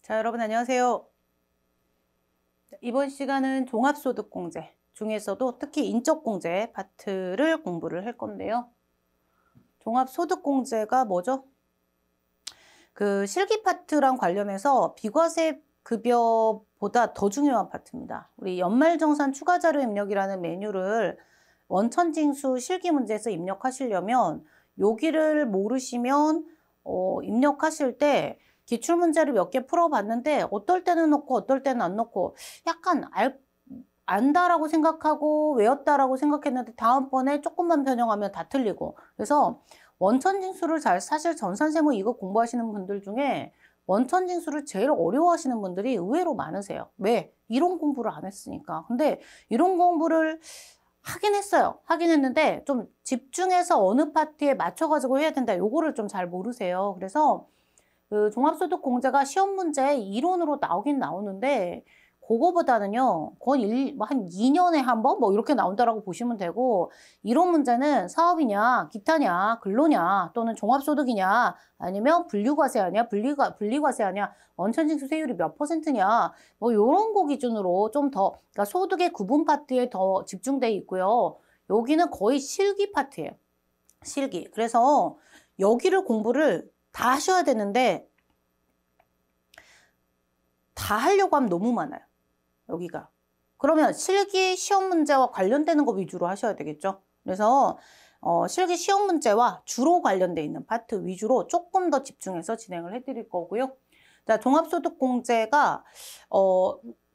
자, 여러분 안녕하세요. 이번 시간은 종합소득공제 중에서도 특히 인적공제 파트를 공부를 할 건데요. 종합소득공제가 뭐죠? 그 실기 파트랑 관련해서 비과세 급여보다 더 중요한 파트입니다. 우리 연말정산 추가자료 입력이라는 메뉴를 원천징수 실기 문제에서 입력하시려면 여기를 모르시면 입력하실 때 기출문제를 몇 개 풀어봤는데 어떨 때는 넣고 어떨 때는 안 넣고 약간 안다라고 생각하고 외웠다라고 생각했는데 다음번에 조금만 변형하면 다 틀리고, 그래서 원천징수를 사실 전산세무 이거 공부하시는 분들 중에 원천징수를 제일 어려워하시는 분들이 의외로 많으세요. 왜? 이론 공부를 안 했으니까. 근데 이론 공부를 하긴 했어요. 하긴 했는데 좀 집중해서 어느 파트에 맞춰가지고 해야 된다. 요거를 좀 잘 모르세요. 그래서 그 종합소득공제가 시험 문제 이론으로 나오긴 나오는데 그거보다는요, 거의 한 2년에 한 번 뭐 이렇게 나온다라고 보시면 되고, 이론 문제는 사업이냐, 기타냐, 근로냐, 또는 종합소득이냐, 아니면 분류과세하냐, 분리과세하냐, 원천징수 세율이 몇 %냐, 뭐 요런 거 기준으로 좀 더, 그러니까 소득의 구분 파트에 더 집중돼 있고요. 여기는 거의 실기 파트예요. 실기. 그래서 여기를 공부를 다 하셔야 되는데 다 하려고 하면 너무 많아요. 여기가. 그러면 실기 시험 문제와 관련되는 거 위주로 하셔야 되겠죠. 그래서 실기 시험 문제와 주로 관련돼 있는 파트 위주로 조금 더 집중해서 진행을 해드릴 거고요. 자, 종합소득공제가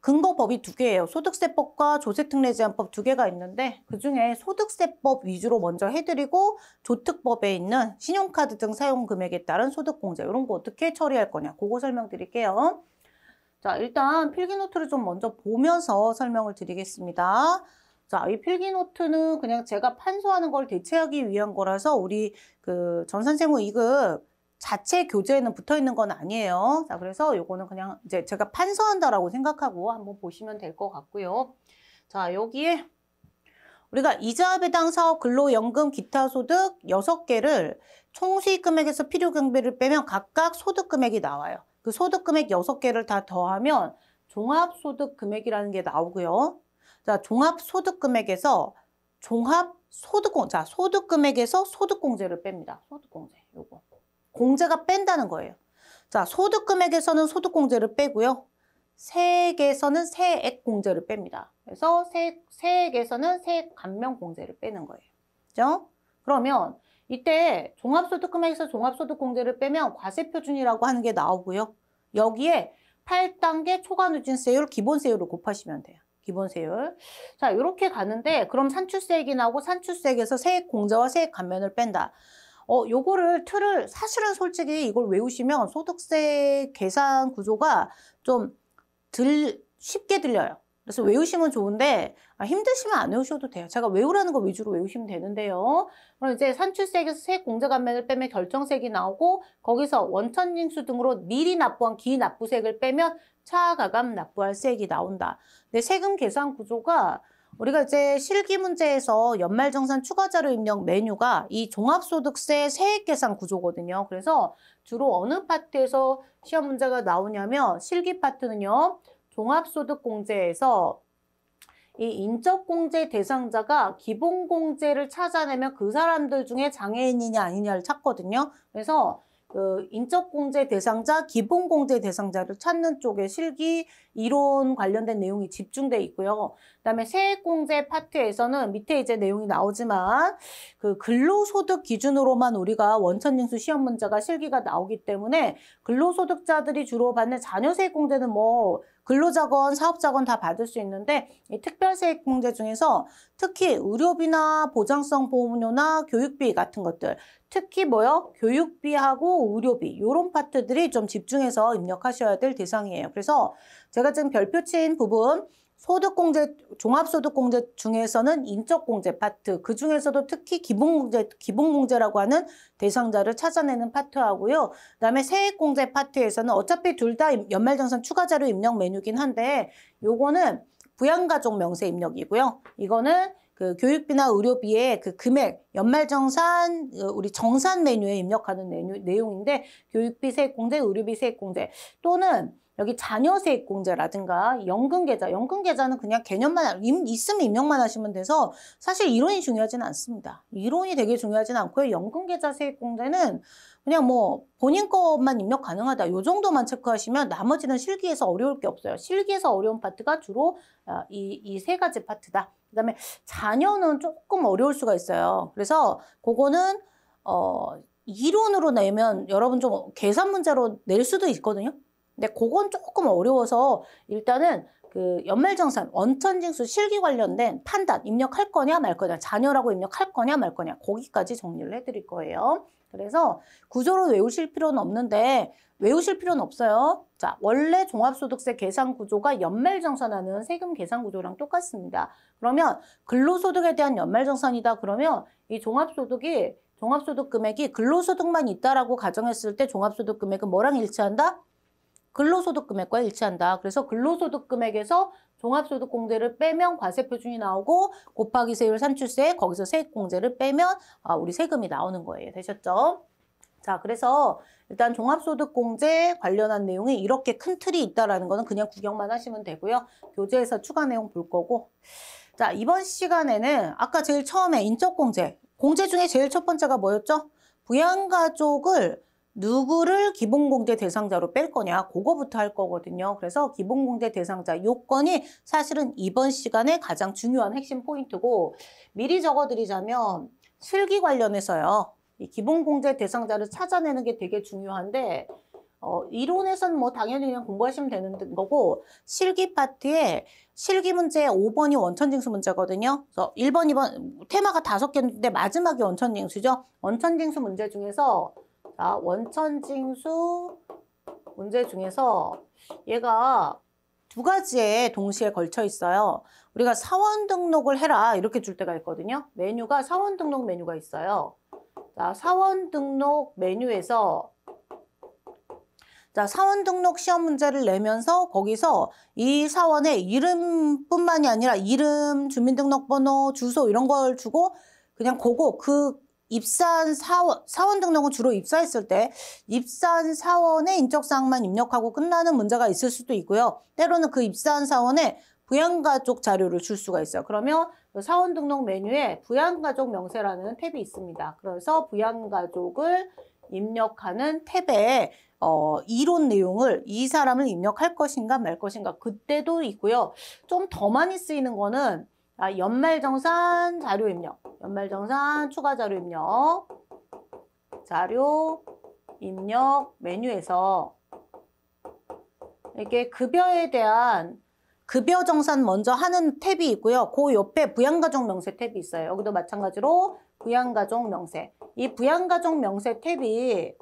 근거법이 2개예요. 소득세법과 조세특례제한법 2개가 있는데 그중에 소득세법 위주로 먼저 해드리고 조특법에 있는 신용카드 등 사용 금액에 따른 소득공제 이런 거 어떻게 처리할 거냐 그거 설명드릴게요. 자, 일단 필기노트를 좀 먼저 보면서 설명을 드리겠습니다. 자, 이 필기노트는 그냥 제가 판소하는 걸 대체하기 위한 거라서 우리 그 전산세무 2급 자체 교재에는 붙어 있는 건 아니에요. 자, 그래서 요거는 그냥 이제 제가 판서한다라고 생각하고 한번 보시면 될 것 같고요. 자, 여기에 우리가 이자 배당 사업 근로연금 기타 소득 6개를 총수익 금액에서 필요 경비를 빼면 각각 소득 금액이 나와요. 그 소득 금액 6개를 다 더하면 종합소득 금액이라는 게 나오고요. 자, 종합소득 금액에서 소득 금액에서 소득공제를 뺍니다. 소득공제, 요거. 공제가 뺀다는 거예요. 자, 소득 금액에서는 소득공제를 빼고요. 세액에서는 세액공제를 뺍니다. 그래서 세액에서는 세액 감면공제를 빼는 거예요. 그죠? 그러면 이때 종합소득금액에서 종합소득공제를 빼면 과세표준이라고 하는 게 나오고요. 여기에 8단계 초과누진세율, 기본세율을 곱하시면 돼요. 기본세율. 자, 이렇게 가는데 그럼 산출세액이 나오고 산출세액에서 세액공제와 세액 감면을 뺀다. 요거를 틀을 사실은 솔직히 이걸 외우시면 소득세 계산 구조가 좀 쉽게 들려요. 그래서 외우시면 좋은데 힘드시면 안 외우셔도 돼요. 제가 외우라는 거 위주로 외우시면 되는데요. 그럼 이제 산출세액에서 세액 공제 감면을 빼면 결정세액이 나오고 거기서 원천징수 등으로 미리 납부한 기납부세액을 빼면 차가감 납부할 세액이 나온다. 근데 세금 계산 구조가 우리가 이제 실기 문제에서 연말정산 추가자료 입력 메뉴가 이 종합소득세 세액 계산 구조거든요. 그래서 주로 어느 파트에서 시험 문제가 나오냐면 실기 파트는요. 종합소득공제에서 이 인적공제 대상자가 기본공제를 찾아내면 그 사람들 중에 장애인이냐 아니냐를 찾거든요. 그래서 그 인적공제 대상자, 기본공제 대상자를 찾는 쪽에 실기 이론 관련된 내용이 집중돼 있고요. 그다음에 세액공제 파트에서는 밑에 이제 내용이 나오지만 그 근로소득 기준으로만 우리가 원천징수 시험 문제가 실기가 나오기 때문에 근로소득자들이 주로 받는 자녀세액공제는 뭐 근로자건, 사업자건 다 받을 수 있는데 이 특별세액공제 중에서 특히 의료비나 보장성 보험료나 교육비 같은 것들, 특히 뭐요? 교육비하고 의료비 이런 파트들이 좀 집중해서 입력하셔야 될 대상이에요. 그래서 제가 지금 별표 친 부분 소득공제, 종합소득공제 중에서는 인적공제 파트, 그 중에서도 특히 기본공제라고 하는 대상자를 찾아내는 파트하고요. 그다음에 세액공제 파트에서는 어차피 둘 다 연말정산 추가자료 입력 메뉴긴 한데 요거는 부양가족 명세 입력이고요. 이거는 그 교육비나 의료비의 그 금액, 연말정산, 우리 정산 메뉴에 입력하는 내용인데 교육비 세액공제, 의료비 세액공제 또는 여기 자녀세액공제라든가 연금계좌, 연금계좌는 그냥 개념만 있으면 입력만 하시면 돼서 사실 이론이 중요하지는 않습니다. 이론이 되게 중요하지는 않고요. 연금계좌 세액공제는 그냥 뭐 본인 것만 입력 가능하다. 요 정도만 체크하시면 나머지는 실기에서 어려울 게 없어요. 실기에서 어려운 파트가 주로 이 세 가지 파트다. 그다음에 자녀는 조금 어려울 수가 있어요. 그래서 그거는 이론으로 내면 여러분 좀 계산 문제로 낼 수도 있거든요. 근데 그건 조금 어려워서 일단은 그 연말정산, 원천징수, 실기 관련된 판단, 입력할 거냐 말 거냐, 자녀라고 입력할 거냐 말 거냐, 거기까지 정리를 해드릴 거예요. 그래서 구조로 외우실 필요는 없는데 외우실 필요는 없어요. 자, 원래 종합소득세 계산 구조가 연말정산하는 세금 계산 구조랑 똑같습니다. 그러면 근로소득에 대한 연말정산이다 그러면 이 종합소득 금액이 근로소득만 있다라고 가정했을 때 종합소득 금액은 뭐랑 일치한다? 근로소득 금액과 일치한다. 그래서 근로소득 금액에서 종합소득공제를 빼면 과세표준이 나오고 곱하기 세율 산출세 거기서 세액공제를 빼면 우리 세금이 나오는 거예요. 되셨죠? 자, 그래서 일단 종합소득공제 관련한 내용이 이렇게 큰 틀이 있다라는 거는 그냥 구경만 하시면 되고요. 교재에서 추가 내용 볼 거고. 자, 이번 시간에는 아까 제일 처음에 인적공제. 공제 중에 제일 첫 번째가 뭐였죠? 부양가족을 누구를 기본공제 대상자로 뺄 거냐, 그거부터 할 거거든요. 그래서 기본공제 대상자 요건이 사실은 이번 시간에 가장 중요한 핵심 포인트고 미리 적어드리자면 실기 관련해서요. 이 기본공제 대상자를 찾아내는 게 되게 중요한데 이론에서는 뭐 당연히 그냥 공부하시면 되는 거고 실기 파트에 실기 문제 5번이 원천징수 문제거든요. 그래서 1번, 2번 테마가 5개인데 마지막이 원천징수죠. 원천징수 문제 중에서 자, 원천징수 문제 중에서 얘가 두 가지에 동시에 걸쳐 있어요. 우리가 사원 등록을 해라 이렇게 줄 때가 있거든요. 메뉴가 사원 등록 메뉴가 있어요. 자, 사원 등록 메뉴에서 자, 사원 등록 시험 문제를 내면서 거기서 이 사원의 이름뿐만이 아니라 이름, 주민등록번호, 주소 이런 걸 주고 그냥 그 입사한 사원 등록은 주로 입사했을 때 입사한 사원의 인적사항만 입력하고 끝나는 문제가 있을 수도 있고요. 때로는 그 입사한 사원의 부양가족 자료를 줄 수가 있어요. 그러면 사원 등록 메뉴에 부양가족 명세라는 탭이 있습니다. 그래서 부양가족을 입력하는 탭에 이론 내용을 이 사람을 입력할 것인가 말 것인가 그때도 있고요. 좀 더 많이 쓰이는 거는 연말정산 자료 입력, 연말정산 추가 자료 입력, 자료 입력 메뉴에서 이렇게 급여에 대한 급여 정산 먼저 하는 탭이 있고요. 그 옆에 부양가족 명세 탭이 있어요. 여기도 마찬가지로 부양가족 명세. 이 부양가족 명세 탭이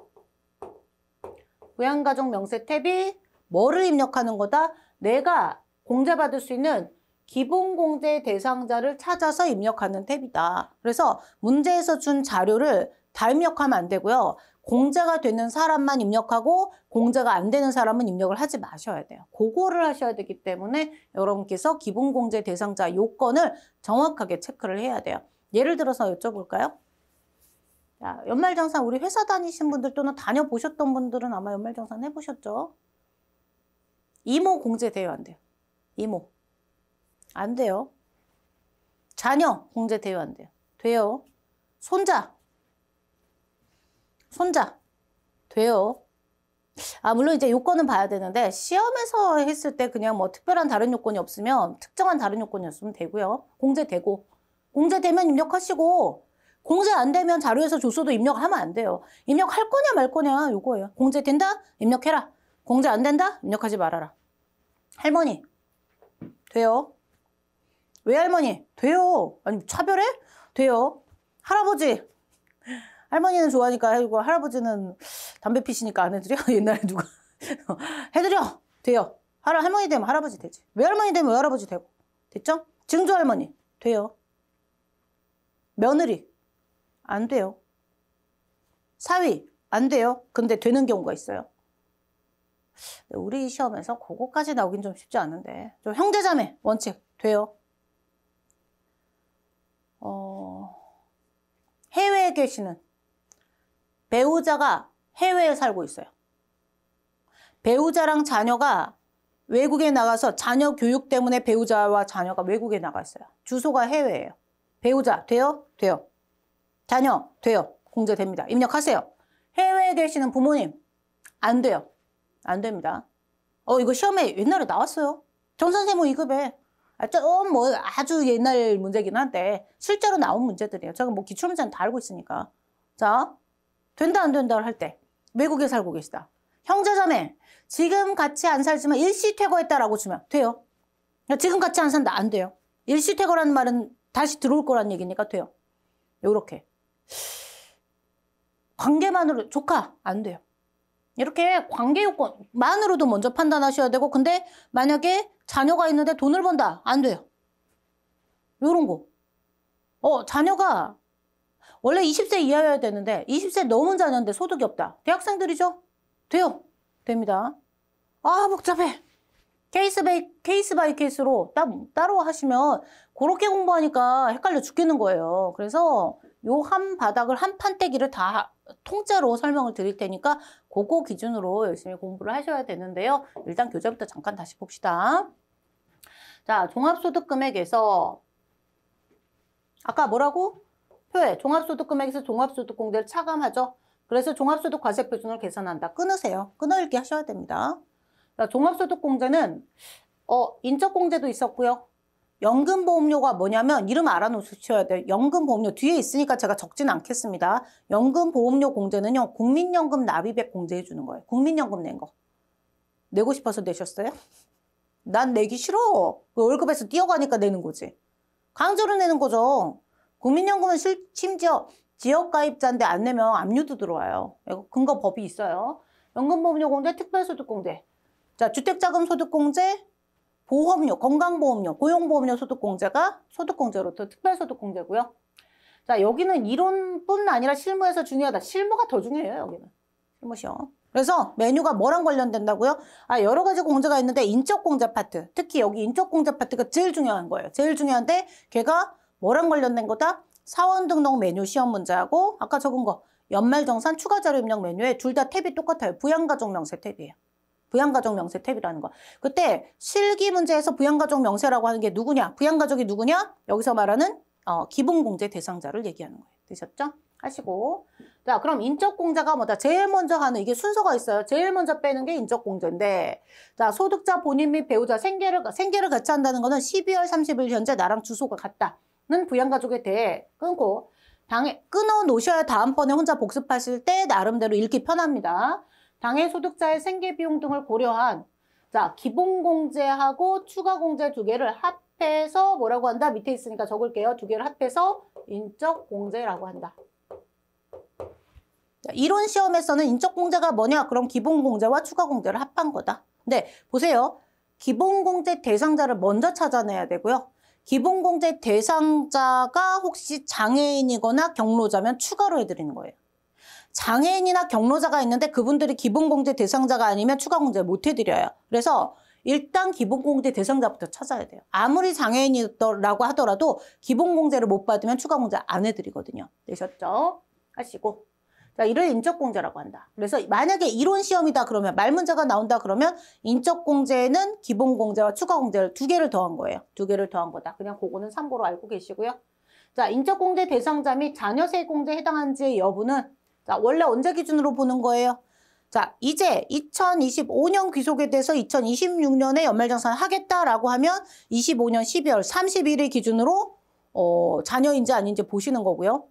뭐를 입력하는 거다? 내가 공제받을 수 있는 기본공제 대상자를 찾아서 입력하는 탭이다. 그래서 문제에서 준 자료를 다 입력하면 안 되고요. 공제가 되는 사람만 입력하고 공제가 안 되는 사람은 입력을 하지 마셔야 돼요. 그거를 하셔야 되기 때문에 여러분께서 기본공제 대상자 요건을 정확하게 체크를 해야 돼요. 예를 들어서 여쭤볼까요? 자, 연말정산 우리 회사 다니신 분들 또는 다녀보셨던 분들은 아마 연말정산 해보셨죠? 이모 공제돼요, 안 돼요? 이모. 안 돼요. 자녀 공제돼요, 안 돼요? 돼요. 손자 돼요. 물론 이제 요건은 봐야 되는데 시험에서 했을 때 그냥 뭐 특별한 다른 요건이 없으면 특정한 다른 요건이 없으면 되고요. 공제되고 공제되면 입력하시고 공제 안 되면 자료에서 줬어도 입력하면 안 돼요. 입력할 거냐 말 거냐 요거예요. 공제된다? 입력해라. 공제 안 된다? 입력하지 말아라. 할머니 돼요. 외할머니 돼요. 아니 차별해? 돼요. 할아버지 할머니는 좋아하니까 해주고 할아버지는 담배 피시니까 안 해드려? 옛날에 누가 해드려. 돼요. 할머니 되면 할아버지 되지. 외할머니 되면 외할아버지 되고. 됐죠? 증조할머니 돼요. 며느리 안 돼요. 사위 안 돼요. 근데 되는 경우가 있어요. 우리 시험에서 그거까지 나오긴 좀 쉽지 않은데 좀 형제자매 원칙 돼요. 해외에 계시는 배우자가 해외에 살고 있어요. 배우자랑 자녀가 외국에 나가서 자녀 교육 때문에 배우자와 자녀가 외국에 나가 있어요. 주소가 해외예요. 배우자 돼요? 돼요. 자녀 돼요. 공제됩니다. 입력하세요. 해외에 계시는 부모님 안 돼요. 안 됩니다. 이거 시험에 옛날에 나왔어요. 전산세무 2급에. 뭐 아주 옛날 문제긴 한데 실제로 나온 문제들이에요. 제가 뭐 기출문제는 다 알고 있으니까. 자, 된다 안 된다를 할 때 외국에 살고 계시다. 형제자매 지금 같이 안 살지만 일시퇴거했다라고 주면 돼요. 지금 같이 안 산다 안 돼요. 일시퇴거라는 말은 다시 들어올 거란 얘기니까 돼요. 요렇게 관계만으로 조카 안 돼요. 이렇게 관계 요건만으로도 먼저 판단하셔야 되고 근데 만약에 자녀가 있는데 돈을 번다 안 돼요. 요런 거. 자녀가 원래 20세 이하여야 되는데 20세 넘은 자녀인데 소득이 없다. 대학생들이죠? 돼요. 됩니다. 아 복잡해. 케이스 바이 케이스로 따로 하시면 그렇게 공부하니까 헷갈려 죽겠는 거예요. 그래서 요 한 바닥을 한 판때기를 다 통째로 설명을 드릴 테니까 그거 기준으로 열심히 공부를 하셔야 되는데요. 일단 교재부터 잠깐 다시 봅시다. 자, 종합소득금액에서 아까 뭐라고? 표에 종합소득금액에서 종합소득공제를 차감하죠. 그래서 종합소득과세표준을 계산한다. 끊으세요. 끊어읽기 하셔야 됩니다. 자, 종합소득공제는 인적공제도 있었고요. 연금보험료가 뭐냐면 이름 알아놓으셔야 돼요. 연금보험료 뒤에 있으니까 제가 적진 않겠습니다. 연금보험료 공제는요. 국민연금 납입액 공제해 주는 거예요. 국민연금 낸 거. 내고 싶어서 내셨어요? 난 내기 싫어. 월급에서 뛰어가니까 내는 거지. 강제로 내는 거죠. 국민연금은 심지어 지역가입자인데 안 내면 압류도 들어와요. 근거 법이 있어요. 연금보험료 공제, 특별소득공제. 자, 주택자금소득공제, 보험료, 건강보험료, 고용보험료 소득공제가 소득공제로부터 특별소득공제고요. 자, 여기는 이론뿐 아니라 실무에서 중요하다. 실무가 더 중요해요, 여기는. 실무 시험. 그래서 메뉴가 뭐랑 관련된다고요? 여러 가지 공제가 있는데 인적공제 파트. 특히 여기 인적공제 파트가 제일 중요한 거예요. 제일 중요한데 걔가 뭐랑 관련된 거다? 사원등록 메뉴 시험 문제하고 아까 적은 거 연말정산 추가자료 입력 메뉴에 둘 다 탭이 똑같아요. 부양가족 명세 탭이에요. 부양가족 명세 탭이라는 거. 그때 실기 문제에서 부양가족 명세라고 하는 게 누구냐? 부양가족이 누구냐? 여기서 말하는 기본공제 대상자를 얘기하는 거예요. 되셨죠? 하시고. 자, 그럼 인적공제가 뭐다? 제일 먼저 하는 이게 순서가 있어요. 제일 먼저 빼는 게 인적공제인데 자, 소득자 본인 및 배우자 생계를 같이 한다는 거는 12월 30일 현재 나랑 주소가 같다는 부양가족에 대해 끊고 끊어 놓으셔야 다음번에 혼자 복습하실 때 나름대로 읽기 편합니다. 당해 소득자의 생계비용 등을 고려한 자 기본공제하고 추가공제 두 개를 합해서 뭐라고 한다? 밑에 있으니까 적을게요. 두 개를 합해서 인적공제라고 한다. 자, 이론 시험에서는 인적공제가 뭐냐? 그럼 기본공제와 추가공제를 합한 거다. 근데 보세요. 기본공제 대상자를 먼저 찾아내야 되고요. 기본공제 대상자가 혹시 장애인이거나 경로자면 추가로 해드리는 거예요. 장애인이나 경로자가 있는데 그분들이 기본공제 대상자가 아니면 추가공제 못 해드려요. 그래서 일단 기본공제 대상자부터 찾아야 돼요. 아무리 장애인이라고 하더라도 기본공제를 못 받으면 추가공제 안 해드리거든요. 되셨죠? 하시고. 자, 이를 인적공제라고 한다. 그래서 만약에 이론 시험이다 그러면 말문제가 나온다 그러면 인적공제는 기본공제와 추가공제를 두 개를 더한 거예요. 두 개를 더한 거다. 그냥 그거는 참고로 알고 계시고요. 자, 인적공제 대상자 및 자녀세액공제에 해당하는지의 여부는 자, 원래 언제 기준으로 보는 거예요? 자, 이제 2025년 귀속에 대해서 2026년에 연말정산을 하겠다라고 하면 25년 12월 31일 기준으로 자녀인지 아닌지 보시는 거고요.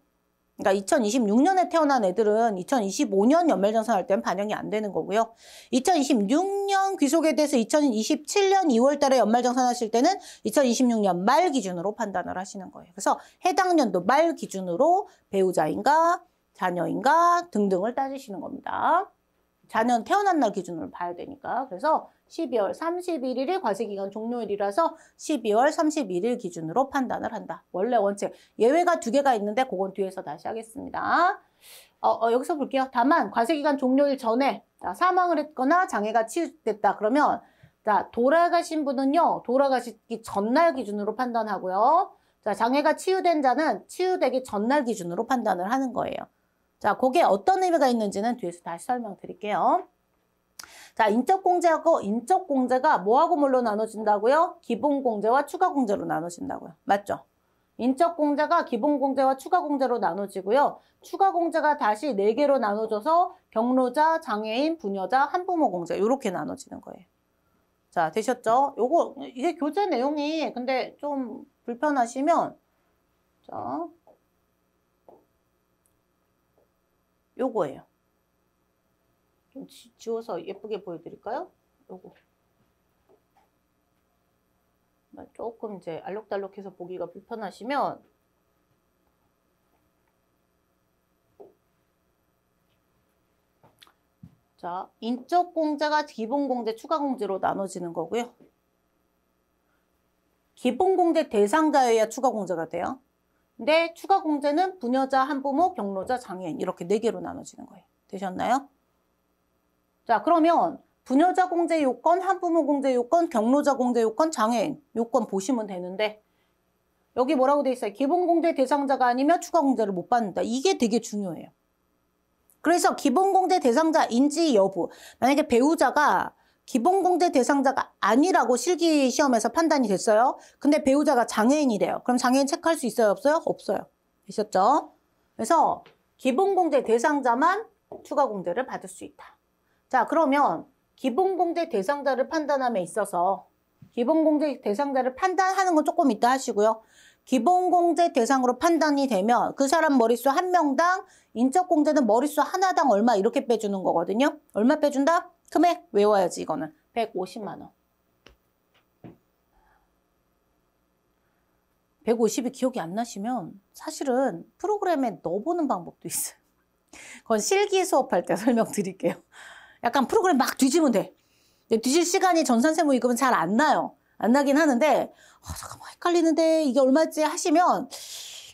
그러니까 2026년에 태어난 애들은 2025년 연말정산할 때는 반영이 안 되는 거고요. 2026년 귀속에 대해서 2027년 2월 달에 연말정산하실 때는 2026년 말 기준으로 판단을 하시는 거예요. 그래서 해당 연도 말 기준으로 배우자인가 자녀인가 등등을 따지시는 겁니다. 자녀는 태어난 날 기준으로 봐야 되니까. 그래서 12월 31일이 과세기간 종료일이라서 12월 31일 기준으로 판단을 한다. 원래 원칙. 예외가 두 개가 있는데 그건 뒤에서 다시 하겠습니다. 여기서 볼게요. 다만 과세기간 종료일 전에 사망을 했거나 장애가 치유됐다. 그러면 자, 돌아가신 분은요. 돌아가시기 전날 기준으로 판단하고요. 자, 장애가 치유된 자는 치유되기 전날 기준으로 판단을 하는 거예요. 자, 그게 어떤 의미가 있는지는 뒤에서 다시 설명드릴게요. 자, 인적공제하고 인적공제가 뭐하고 뭘로 나눠진다고요? 기본공제와 추가공제로 나눠진다고요. 맞죠? 인적공제가 기본공제와 추가공제로 나눠지고요. 추가공제가 다시 4개로 나눠져서 경로자, 장애인, 부녀자, 한부모 공제 이렇게 나눠지는 거예요. 자, 되셨죠? 요거 이게 교재 내용이 근데 좀 불편하시면 자, 요거예요. 좀 지워서 예쁘게 보여드릴까요? 요거. 조금 이제 알록달록해서 보기가 불편하시면 자, 인적공제가 기본공제, 추가공제로 나눠지는 거고요. 기본공제 대상자여야 추가공제가 돼요. 근데 추가공제는 부녀자, 한부모, 경로자, 장애인 이렇게 4개로 나눠지는 거예요. 되셨나요? 자, 그러면 부녀자 공제 요건, 한부모 공제 요건, 경로자 공제 요건, 장애인 요건 보시면 되는데 여기 뭐라고 돼 있어요? 기본공제 대상자가 아니면 추가공제를 못 받는다. 이게 되게 중요해요. 그래서 기본공제 대상자인지 여부. 만약에 배우자가 기본공제 대상자가 아니라고 실기시험에서 판단이 됐어요. 근데 배우자가 장애인이래요. 그럼 장애인 체크할 수 있어요? 없어요? 없어요. 되셨죠? 그래서 기본공제 대상자만 추가공제를 받을 수 있다. 자, 그러면 기본공제 대상자를 판단함에 있어서 기본공제 대상자를 판단하는 건 조금 이따 하시고요. 기본공제 대상으로 판단이 되면 그 사람 머릿수 1명당 인적공제는 머릿수 하나당 얼마 이렇게 빼주는 거거든요. 얼마 빼준다? 금액 외워야지 이거는. 150만 원. 150이 기억이 안 나시면 사실은 프로그램에 넣어보는 방법도 있어요. 그건 실기 수업할 때 설명드릴게요. 약간 프로그램 막 뒤지면 돼. 뒤질 시간이 전산세무 이급은 잘 안 나요. 안 나긴 하는데 잠깐만 헷갈리는데 이게 얼마지 하시면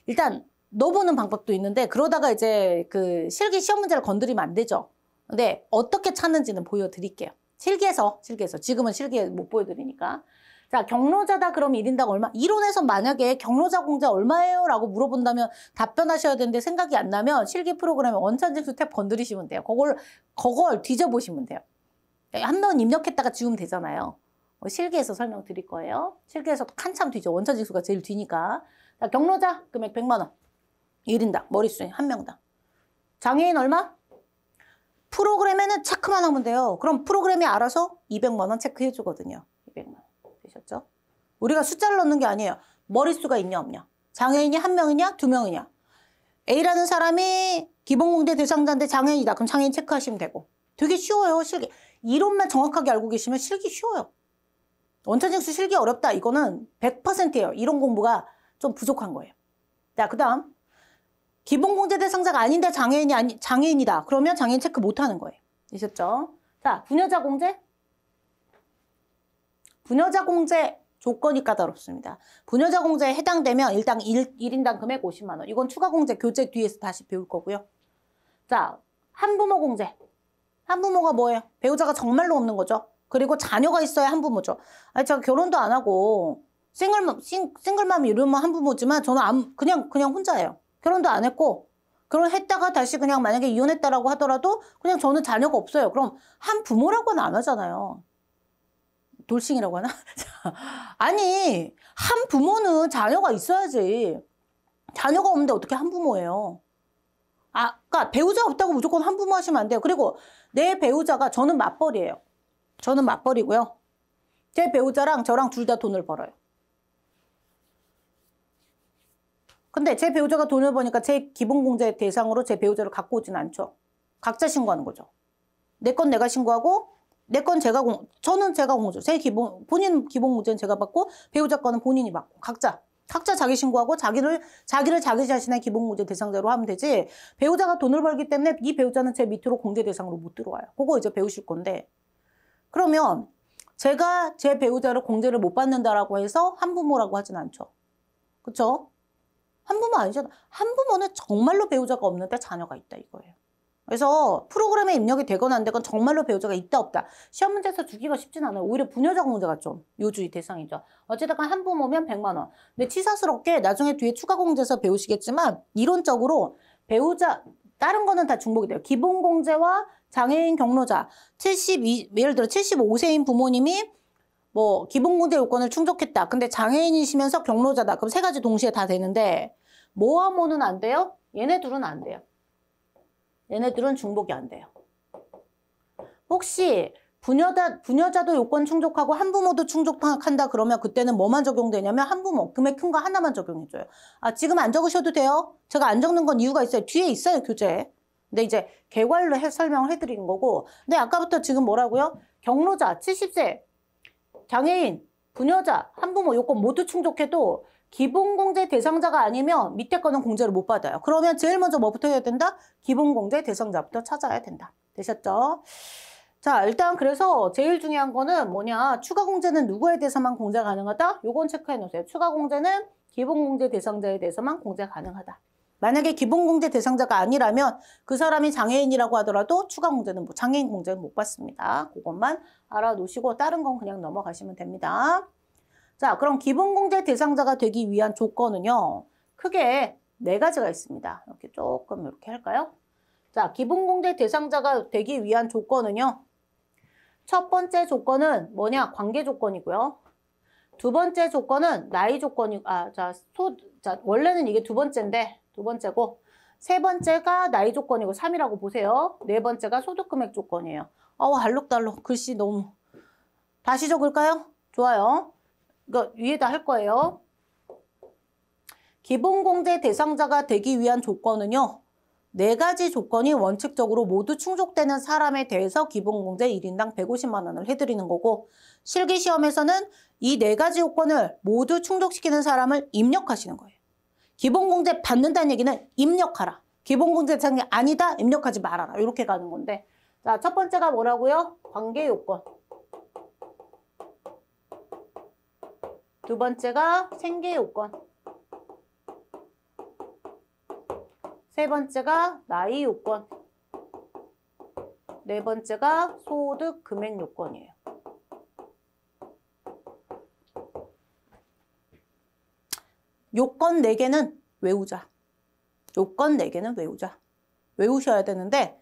일단 넣어보는 방법도 있는데 그러다가 이제 그 실기 시험 문제를 건드리면 안 되죠. 근데 어떻게 찾는지는 보여드릴게요. 실기에서 지금은 실기에 못 보여드리니까. 자, 경로자다 그럼 1인당 얼마? 이론에서 만약에 경로자 공제 얼마예요? 라고 물어본다면 답변하셔야 되는데 생각이 안 나면 실기 프로그램에 원천징수 탭 건드리시면 돼요. 그걸 뒤져보시면 돼요. 한번 입력했다가 지우면 되잖아요. 실기에서 설명드릴 거예요. 실기에서 한참 뒤죠. 원천징수가 제일 뒤니까. 자, 경로자 금액 100만 원. 1인당 머릿수 1명당. 장애인 얼마? 프로그램에는 체크만 하면 돼요. 그럼 프로그램이 알아서 200만 원 체크해 주거든요. 200만 원. 되셨죠? 우리가 숫자를 넣는 게 아니에요. 머릿수가 있냐 없냐. 장애인이 1명이냐 2명이냐. A라는 사람이 기본공제 대상자인데 장애인이다. 그럼 장애인 체크하시면 되고. 되게 쉬워요. 실기. 이론만 정확하게 알고 계시면 실기 쉬워요. 원천징수 실기 어렵다. 이거는 100%예요. 이론 공부가 좀 부족한 거예요. 자, 그 다음. 기본공제 대상자가 아닌데 장애인이다. 그러면 장애인 체크 못하는 거예요. 되셨죠? 자, 부녀자 공제. 부녀자 공제 조건이 까다롭습니다. 부녀자 공제에 해당되면 일당 1인당 금액 50만 원. 이건 추가 공제 교재 뒤에서 다시 배울 거고요. 자, 한부모 공제. 한부모가 뭐예요? 배우자가 정말로 없는 거죠. 그리고 자녀가 있어야 한부모죠. 아니, 제가 결혼도 안 하고 싱글맘 이러면 한부모지만 저는 그냥 혼자예요. 결혼도 안 했고 결혼했다가 다시 그냥 만약에 이혼했다라고 하더라도 그냥 저는 자녀가 없어요. 그럼 한부모라고는 안 하잖아요. 돌싱이라고 하나? 아니, 한부모는 자녀가 있어야지. 자녀가 없는데 어떻게 한부모예요? 그러니까 배우자 없다고 무조건 한부모 하시면 안 돼요. 그리고 내 배우자가 저는 맞벌이에요. 저는 맞벌이고요. 제 배우자랑 저랑 둘 다 돈을 벌어요. 근데 제 배우자가 돈을 버니까 제 기본공제 대상으로 제 배우자를 갖고 오진 않죠. 각자 신고하는 거죠. 내 건 내가 신고하고 내 건 저는 제가 공제. 본인 기본공제는 제가 받고 배우자 거는 본인이 받고 각자 자기 신고하고 자기를 자기 자신의 기본공제 대상자로 하면 되지. 배우자가 돈을 벌기 때문에 이 배우자는 제 밑으로 공제 대상으로 못 들어와요. 그거 이제 배우실 건데. 그러면 제가 제 배우자를 공제를 못 받는다라고 해서 한부모라고 하진 않죠. 그렇죠? 한부모 아니잖아. 한부모는 정말로 배우자가 없는데 자녀가 있다 이거예요. 그래서 프로그램에 입력이 되거나 안 되건 정말로 배우자가 있다 없다. 시험 문제에서 주기가 쉽진 않아요. 오히려 부녀자 공제가 좀 요주의 대상이죠. 어쨌든 한부모면 100만 원. 근데 치사스럽게 나중에 뒤에 추가 공제에서 배우시겠지만 이론적으로 배우자 다른 거는 다 중복이 돼요. 기본공제와 장애인 경로자 72, 예를 들어 75세인 부모님이 뭐 기본공제 요건을 충족했다. 근데 장애인이시면서 경로자다. 그럼 세 가지 동시에 다 되는데 뭐와 뭐는 안 돼요? 얘네들은 안 돼요. 얘네들은 중복이 안 돼요. 혹시 부녀자도 요건 충족하고 한부모도 충족한다 그러면 그때는 뭐만 적용되냐면 한부모 금액 큰 거 하나만 적용해줘요. 아, 지금 안 적으셔도 돼요. 제가 안 적는 건 이유가 있어요. 뒤에 있어요, 교재에. 근데 이제 개괄로 설명을 해드리는 거고. 근데 아까부터 지금 뭐라고요? 경로자 70세, 장애인, 부녀자, 한부모 요건 모두 충족해도 기본공제 대상자가 아니면 밑에 거는 공제를 못 받아요. 그러면 제일 먼저 뭐부터 해야 된다? 기본공제 대상자부터 찾아야 된다. 되셨죠? 자, 일단 그래서 제일 중요한 거는 뭐냐? 추가 공제는 누구에 대해서만 공제 가능하다? 요건 체크해 놓으세요. 추가 공제는 기본 공제 대상자에 대해서만 공제 가능하다. 만약에 기본 공제 대상자가 아니라면 그 사람이 장애인이라고 하더라도 추가 공제는 장애인 공제는 못 받습니다. 그것만 알아놓으시고 다른 건 그냥 넘어가시면 됩니다. 자, 그럼 기본 공제 대상자가 되기 위한 조건은요. 크게 4가지가 있습니다. 이렇게 조금 이렇게 할까요? 자, 기본 공제 대상자가 되기 위한 조건은요. 첫 번째 조건은 뭐냐? 관계 조건이고요. 두 번째 조건은 나이 조건이, 원래는 이게 두 번째고, 세 번째가 나이 조건이고 3이라고 보세요. 네 번째가 소득금액 조건이에요. 알록달록 글씨 너무. 다시 적을까요? 좋아요. 이거 위에다 할 거예요. 기본공제 대상자가 되기 위한 조건은요. 4가지 조건이 원칙적으로 모두 충족되는 사람에 대해서 기본공제 1인당 150만 원을 해드리는 거고 실기시험에서는 이 4가지 요건을 모두 충족시키는 사람을 입력하시는 거예요. 기본공제 받는다는 얘기는 입력하라. 기본공제 대상이 아니다. 입력하지 말아라. 이렇게 가는 건데 자, 첫 번째가 뭐라고요? 관계 요건. 두 번째가 생계 요건. 세 번째가 나이 요건. 네 번째가 소득 금액 요건이에요. 요건 4개는 외우자. 요건 4개는 외우자. 외우셔야 되는데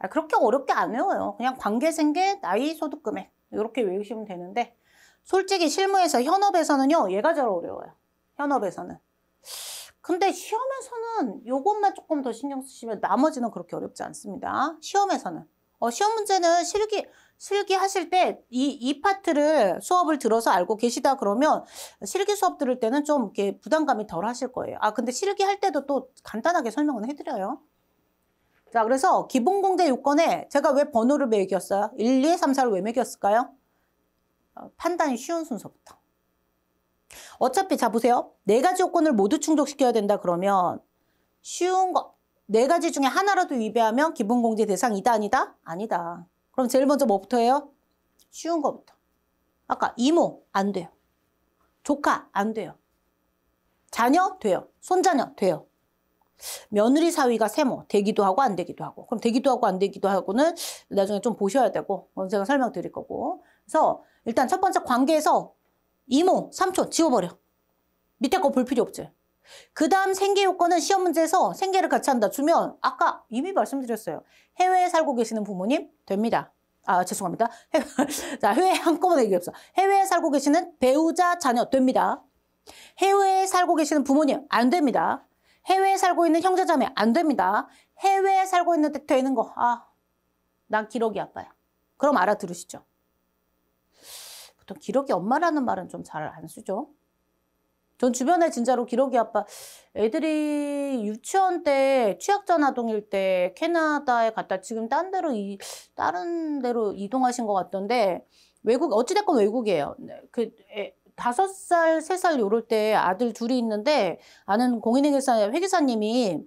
그렇게 어렵게 안 외워요. 그냥 관계, 생계, 나이, 소득 금액 이렇게 외우시면 되는데 솔직히 실무에서 현업에서는요. 얘가 제일 어려워요. 현업에서는. 근데 시험에서는 요것만 조금 더 신경 쓰시면 나머지는 그렇게 어렵지 않습니다. 시험에서는. 시험 문제는 실기 하실 때 이 파트를 수업을 들어서 알고 계시다 그러면 실기 수업 들을 때는 좀 이렇게 부담감이 덜 하실 거예요. 근데 실기 할 때도 또 간단하게 설명은 해드려요. 자, 그래서 기본공제 요건에 제가 왜 번호를 매겼어요? 1, 2, 3, 4를 왜 매겼을까요? 판단이 쉬운 순서부터. 어차피 자 보세요. 4가지 요건을 모두 충족시켜야 된다 그러면 쉬운 거 4가지 중에 하나라도 위배하면 기본공제 대상이다 아니다? 아니다. 그럼 제일 먼저 뭐부터 해요? 쉬운 거부터. 아까 이모 안 돼요. 조카 안 돼요. 자녀 돼요. 손자녀 돼요. 며느리 사위가 세모 되기도 하고 안 되기도 하고 그럼 되기도 하고 안 되기도 하고는 나중에 좀 보셔야 되고 제가 설명드릴 거고 그래서 일단 첫 번째 관계에서 이모, 삼촌 지워버려. 밑에 거 볼 필요 없지. 그 다음 생계 요건은 시험 문제에서 생계를 같이 한다 주면 아까 이미 말씀드렸어요. 해외에 살고 계시는 부모님 됩니다. 죄송합니다. 자, 해외에 한꺼번에 얘기했어. 해외에 살고 계시는 배우자 자녀 됩니다. 해외에 살고 계시는 부모님 안 됩니다. 해외에 살고 있는 형제자매 안 됩니다. 해외에 살고 있는 데 되는 거 난 기러기 아빠야. 그럼 알아들으시죠. 보통 기러기 엄마라는 말은 좀 잘 안 쓰죠. 전 주변에 진짜로 기러기 아빠 애들이 유치원 때 취약전 아동일 때 캐나다에 갔다 지금 다른 데로 이동하신 것 같던데 어찌됐건 외국이에요. 5살, 3살 요럴 때 아들 둘이 있는데 아는 공인회계사님이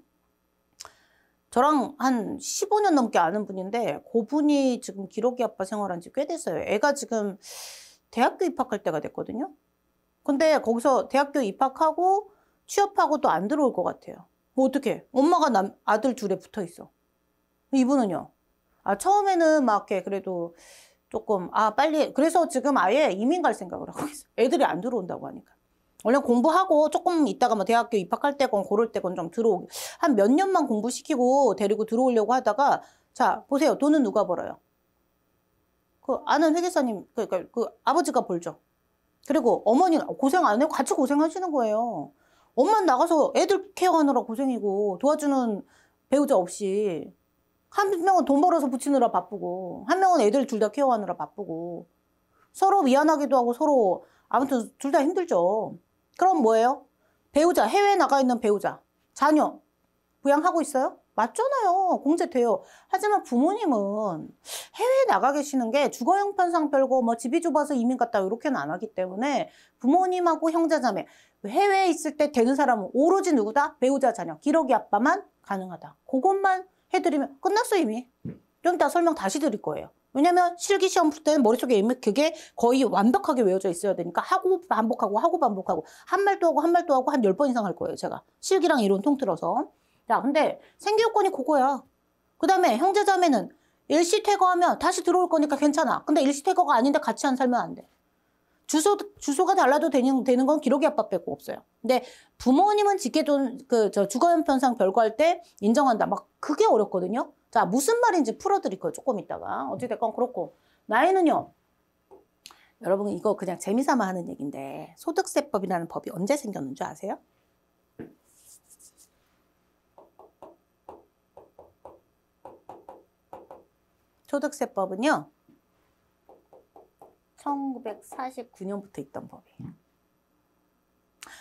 저랑 한 15년 넘게 아는 분인데 그분이 지금 기러기 아빠 생활한 지 꽤 됐어요. 애가 지금 대학교 입학할 때가 됐거든요. 근데 거기서 대학교 입학하고 취업하고도 안 들어올 것 같아요. 뭐 어떡해. 엄마가 아들 둘에 붙어 있어. 이분은요. 처음에는 막 이렇게 그래도 조금 빨리 그래서 지금 아예 이민 갈 생각을 하고 있어요. 애들이 안 들어온다고 하니까. 원래 공부하고 조금 있다가 뭐 대학교 입학할 때건 그럴 때건 좀 한 몇 년만 공부시키고 데리고 들어오려고 하다가 자, 보세요. 돈은 누가 벌어요? 그 아는 회계사님, 그러니까 그 아버지가 벌죠. 그리고 어머니는 고생 안 해요. 같이 고생하시는 거예요. 엄마는 나가서 애들 케어하느라 고생이고 도와주는 배우자 없이 한 명은 돈 벌어서 붙이느라 바쁘고 한 명은 애들 둘 다 케어하느라 바쁘고 서로 미안하기도 하고 서로 아무튼 둘 다 힘들죠. 그럼 뭐예요? 배우자, 해외에 나가 있는 배우자, 자녀 부양하고 있어요? 맞잖아요. 공제돼요. 하지만 부모님은 해외에 나가 계시는 게 주거 형편상 별거 뭐 집이 좁아서 이민 갔다 이렇게는 안 하기 때문에 부모님하고 형제자매 해외에 있을 때 되는 사람은 오로지 누구다? 배우자, 자녀, 기러기 아빠만 가능하다. 그것만 해드리면 끝났어 이미. 좀 이따 설명 다시 드릴 거예요. 왜냐면 실기시험 풀 때는 머릿속에 이미 그게 거의 완벽하게 외워져 있어야 되니까 하고 반복하고 한 말도 하고 한 말도 하고 한 10번 이상 할 거예요. 제가 실기랑 이론 통틀어서. 자, 근데 생계요건이 그거야. 그 다음에 형제자매는 일시 퇴거하면 다시 들어올 거니까 괜찮아. 근데 일시 퇴거가 아닌데 같이 안 살면 안 돼. 주소가 달라도 되는 건 기러기 아빠 빼고 없어요. 근데 부모님은 직계돈, 주거형편상 별거할 때 인정한다. 막 그게 어렵거든요. 자, 무슨 말인지 풀어드릴 거예요. 조금 있다가. 어찌됐건 그렇고. 나이는요. 여러분 이거 그냥 재미삼아 하는 얘기인데 소득세법이라는 법이 언제 생겼는 줄 아세요? 소득세법은요. 1949년부터 있던 법이에요.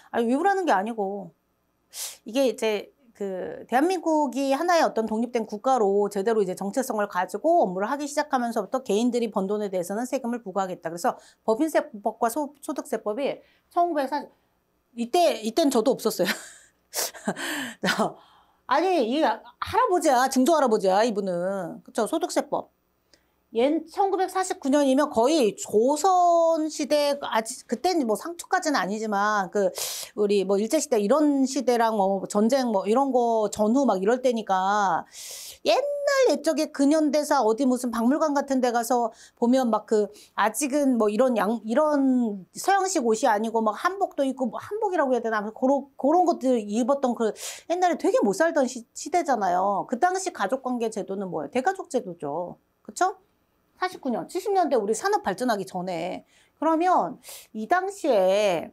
아니, 위우라는 게 아니고 이게 이제 그 대한민국이 하나의 어떤 독립된 국가로 제대로 이제 정체성을 가지고 업무를 하기 시작하면서부터 개인들이 번 돈에 대해서는 세금을 부과하겠다. 그래서 법인세법과 소득세법이 1940 이때는 저도 없었어요. 아니 이 할아버지야, 증조 할아버지야 이분은. 그쵸? 소득세법. 1949년이면 거의 조선시대, 아직, 그때는 뭐 상초까지는 아니지만, 우리 뭐 일제시대 이런 시대랑 뭐 전쟁 뭐 이런 거 전후 막 이럴 때니까, 옛날 옛적에 근현대사 어디 무슨 박물관 같은 데 가서 보면 막 아직은 뭐 이런 서양식 옷이 아니고 막 한복도 입고, 뭐 한복이라고 해야 되나? 그런 것들 입었던 옛날에 되게 못 살던 시대잖아요. 그 당시 가족관계 제도는 뭐예요? 대가족 제도죠. 그쵸? 49년, 70년대 우리 산업 발전하기 전에. 그러면 이 당시에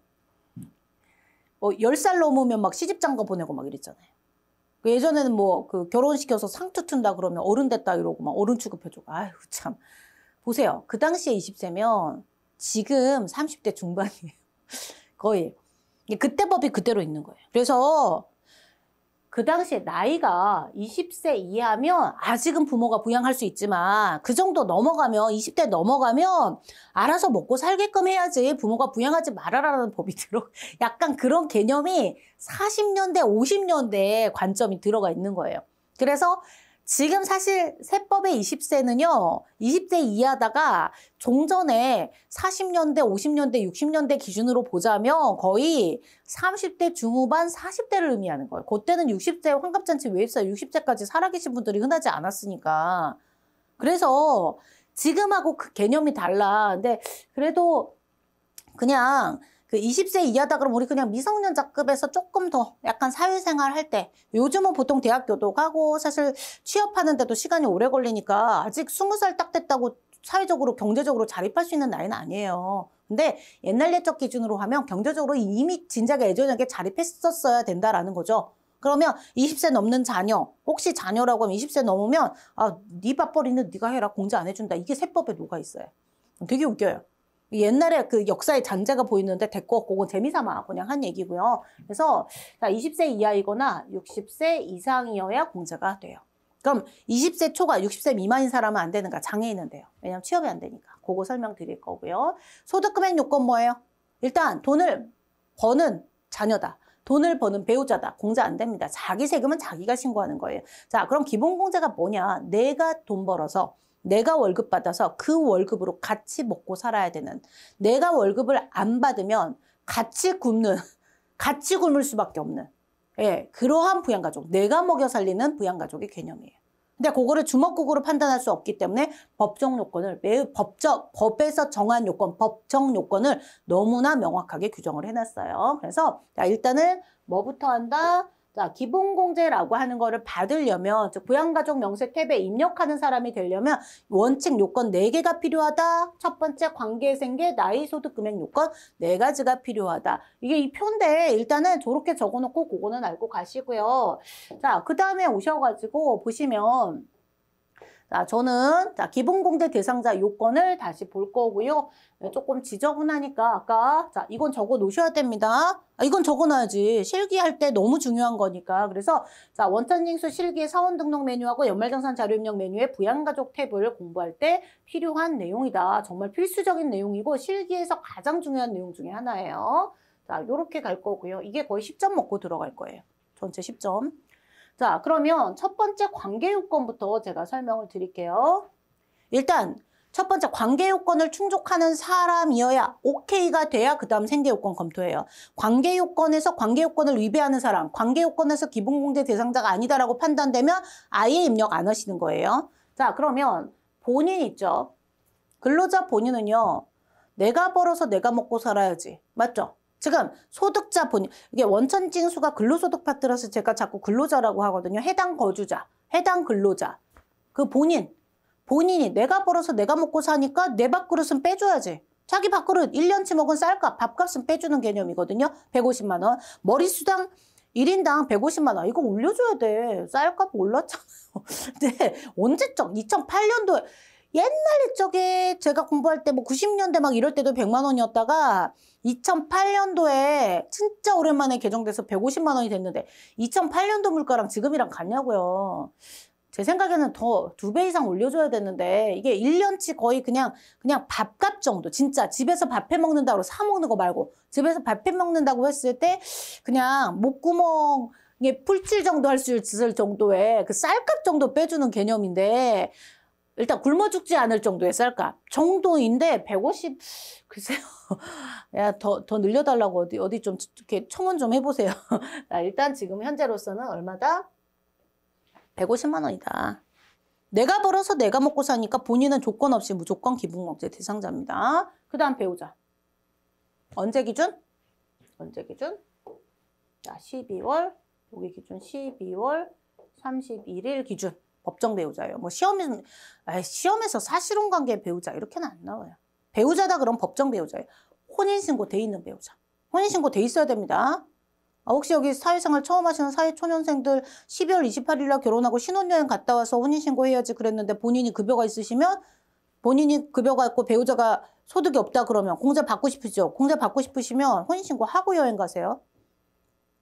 뭐 10살 넘으면 막 시집장가 보내고 막 이랬잖아요. 예전에는 뭐 결혼시켜서 상투 튼다 그러면 어른 됐다 이러고 막 어른 취급해주고. 아유, 참. 보세요. 그 당시에 20세면 지금 30대 중반이에요. 거의. 그때 법이 그대로 있는 거예요. 그래서 그 당시에 나이가 20세 이하면 아직은 부모가 부양할 수 있지만 그 정도 넘어가면 20대 넘어가면 알아서 먹고 살게끔 해야지 부모가 부양하지 말아라라는 법이 약간 그런 개념이 40년대 50년대에 관점이 들어가 있는 거예요. 그래서 지금 사실 세법의 20세는요. 20세 이하다가 종전에 40년대, 50년대, 60년대 기준으로 보자면 거의 30대 중후반, 40대를 의미하는 거예요. 그때는 60세 환갑잔치 외입사 60세까지 살아계신 분들이 흔하지 않았으니까. 그래서 지금하고 그 개념이 달라. 근데 그래도 그냥 20세 이하다 그러면 우리 그냥 미성년자급에서 조금 더 약간 사회생활 할 때 요즘은 보통 대학교도 가고 사실 취업하는데도 시간이 오래 걸리니까 아직 20살 딱 됐다고 사회적으로 경제적으로 자립할 수 있는 나이는 아니에요. 근데 옛날 옛적 기준으로 하면 경제적으로 이미 진작에 예전에 자립했었어야 된다라는 거죠. 그러면 20세 넘는 자녀, 혹시 자녀라고 하면 20세 넘으면 네 밥벌이는 네가 해라, 공제 안 해준다. 이게 세법에 녹아 있어요. 되게 웃겨요. 옛날에 역사의 잔재가 보이는데 됐고 그건 재미삼아 그냥 한 얘기고요. 그래서 20세 이하이거나 60세 이상이어야 공제가 돼요. 그럼 20세 초과 60세 미만인 사람은 안 되는가? 장애인은 돼요. 왜냐면 취업이 안 되니까. 그거 설명드릴 거고요. 소득금액 요건 뭐예요? 일단 돈을 버는 자녀다. 돈을 버는 배우자다. 공제 안 됩니다. 자기 세금은 자기가 신고하는 거예요. 자, 그럼 기본공제가 뭐냐? 내가 돈 벌어서 내가 월급 받아서 그 월급으로 같이 먹고 살아야 되는, 내가 월급을 안 받으면 같이 굶을 수밖에 없는, 예, 그러한 부양가족, 내가 먹여 살리는 부양가족의 개념이에요. 근데 그거를 주먹국으로 판단할 수 없기 때문에 법정 요건을 법에서 정한 요건, 법정 요건을 너무나 명확하게 규정을 해놨어요. 그래서 자, 일단은 뭐부터 한다? 자, 기본공제라고 하는 거를 받으려면, 즉 부양가족 명세 탭에 입력하는 사람이 되려면 원칙 요건 4개가 필요하다. 첫 번째 관계생계, 나이, 소득, 금액 요건 4가지가 필요하다. 이게 이 표인데 일단은 저렇게 적어놓고 그거는 알고 가시고요. 자, 그 다음에 오셔가지고 보시면 자, 저는 자, 기본공제 대상자 요건을 다시 볼 거고요. 조금 지저분하니까 아까 자, 이건 적어 놓으셔야 됩니다. 이건 적어 놔야지. 실기할 때 너무 중요한 거니까. 그래서 자, 원천징수 실기의 사원 등록 메뉴하고 연말정산 자료 입력 메뉴의 부양가족 탭을 공부할 때 필요한 내용이다. 정말 필수적인 내용이고 실기에서 가장 중요한 내용 중에 하나예요. 자, 요렇게 갈 거고요. 이게 거의 10점 먹고 들어갈 거예요. 전체 10점. 자, 그러면 첫 번째 관계 요건부터 제가 설명을 드릴게요. 일단 첫 번째 관계 요건을 충족하는 사람이어야 오케이가 돼야 그 다음 생계 요건 검토해요. 관계 요건에서 관계 요건을 위배하는 사람, 관계 요건에서 기본공제 대상자가 아니다라고 판단되면 아예 입력 안 하시는 거예요. 자, 그러면 본인 있죠. 근로자 본인은요. 내가 벌어서 내가 먹고 살아야지. 맞죠? 지금 소득자 본인, 이게 원천징수가 근로소득 파트라서 제가 자꾸 근로자라고 하거든요. 해당 거주자, 해당 근로자. 그 본인이 내가 벌어서 내가 먹고 사니까 내 밥그릇은 빼줘야지. 자기 밥그릇 1년치 먹은 쌀값, 밥값은 빼주는 개념이거든요. 150만 원. 머리수당 1인당 150만 원. 이거 올려줘야 돼. 쌀값 올랐잖아요. 근데 언제적? 2008년도에 옛날 적에 제가 공부할 때 뭐 90년대 막 이럴 때도 100만 원이었다가 2008년도에 진짜 오랜만에 개정돼서 150만 원이 됐는데 2008년도 물가랑 지금이랑 같냐고요. 제 생각에는 더 2배 이상 올려줘야 되는데 이게 1년치 거의 그냥 밥값 정도. 진짜 집에서 밥 해 먹는다고 사 먹는 거 말고 집에서 밥 해 먹는다고 했을 때 그냥 목구멍에 풀칠 정도 할 수 있을 정도의 그 쌀값 정도 빼주는 개념인데 일단 굶어 죽지 않을 정도의 쌀값 정도인데 150 글쎄요. 야, 더 늘려달라고 어디 좀 이렇게 청원 좀 해보세요. 자, 일단 지금 현재로서는 얼마다? 150만 원이다. 내가 벌어서 내가 먹고 사니까 본인은 조건 없이 무조건 기본공제 대상자입니다. 그 다음 배우자. 언제 기준? 언제 기준? 자, 12월, 여기 기준 12월 31일 기준. 법정 배우자예요. 뭐 시험에서 사실혼 관계 배우자 이렇게는 안 나와요. 배우자다 그럼 법정 배우자예요. 혼인신고 돼 있는 배우자. 혼인신고 돼 있어야 됩니다. 혹시 여기 사회생활 처음 하시는 사회초년생들 12월 28일 날 결혼하고 신혼여행 갔다 와서 혼인신고 해야지 그랬는데 본인이 급여가 있으시면 본인이 급여가 있고 배우자가 소득이 없다 그러면 공제 받고 싶으죠. 공제 받고 싶으시면 혼인신고 하고 여행 가세요.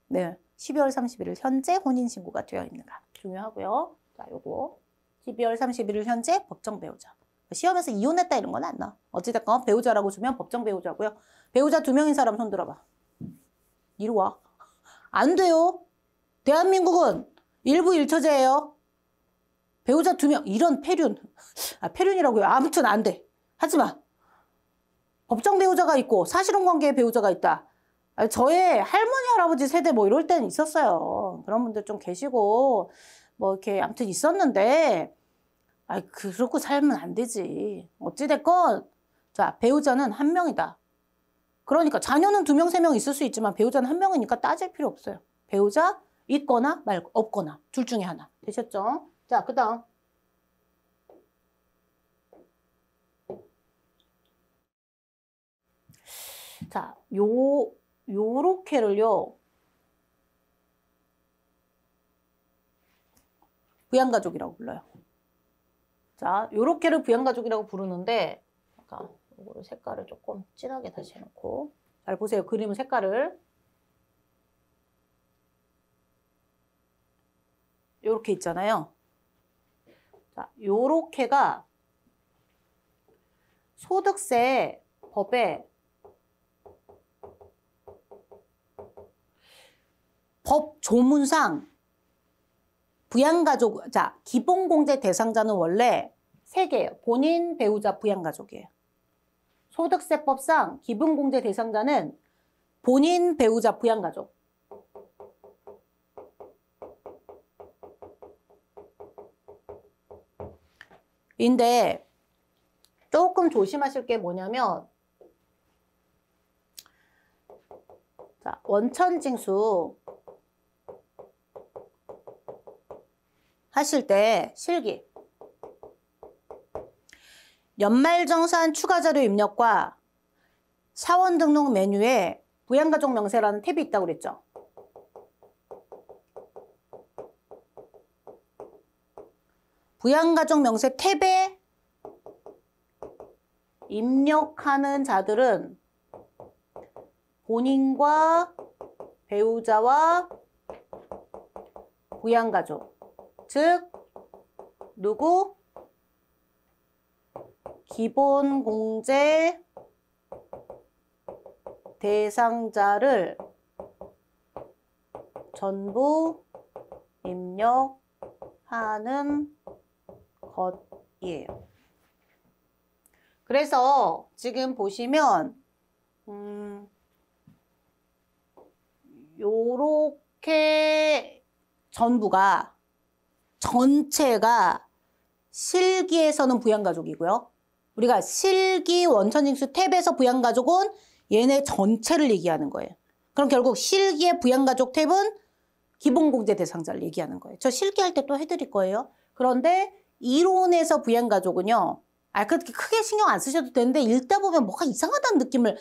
네, 12월 31일 현재 혼인신고가 되어 있는가 중요하고요. 자, 요거 12월 31일 현재 법정 배우자. 시험에서 이혼했다 이런 건 안 나. 어찌됐건 배우자라고 주면 법정 배우자고요. 배우자 2명인 사람 손 들어봐. 이리 와. 안 돼요. 대한민국은 일부 일처제예요. 배우자 2명. 이런 폐륜. 폐륜이라고요. 아무튼 안 돼. 하지 마. 법정 배우자가 있고 사실혼 관계의 배우자가 있다. 저의 할머니 할아버지 세대 뭐 이럴 때는 있었어요. 그런 분들 좀 계시고 뭐 이렇게 아무튼 있었는데 그러고 살면 안 되지. 어찌됐건 자, 배우자는 1명이다. 그러니까 자녀는 2명, 3명 있을 수 있지만 배우자는 1명이니까 따질 필요 없어요. 배우자 있거나 말고 없거나 둘 중에 하나. 되셨죠? 자, 그 다음 자, 요렇게를요 부양가족이라고 불러요. 자, 요렇게를 부양가족이라고 부르는데 아까 이거를 색깔을 조금 진하게 다시 해놓고 잘 보세요. 그림 색깔을 요렇게 있잖아요. 자, 요렇게가 소득세 법에 법 조문상 부양가족, 자, 기본공제 대상자는 원래 3개예요. 본인, 배우자, 부양가족이에요. 소득세법상 기본공제 대상자는 본인, 배우자, 부양가족. 인데 조금 조심하실 게 뭐냐면 자, 원천징수 하실 때 실기 연말정산 추가자료 입력과 사원 등록 메뉴에 부양가족 명세라는 탭이 있다고 그랬죠. 부양가족 명세 탭에 입력하는 자들은 본인과 배우자와 부양가족, 즉 누구? 기본공제 대상자를 전부 입력하는 것이에요. 그래서 지금 보시면 요렇게 전체가 실기에서는 부양가족이고요. 우리가 실기 원천징수 탭에서 부양가족은 얘네 전체를 얘기하는 거예요. 그럼 결국 실기의 부양가족 탭은 기본공제 대상자를 얘기하는 거예요. 저 실기할 때 또 해드릴 거예요. 그런데 이론에서 부양가족은요. 그렇게 크게 신경 안 쓰셔도 되는데 읽다 보면 뭐가 이상하다는 느낌을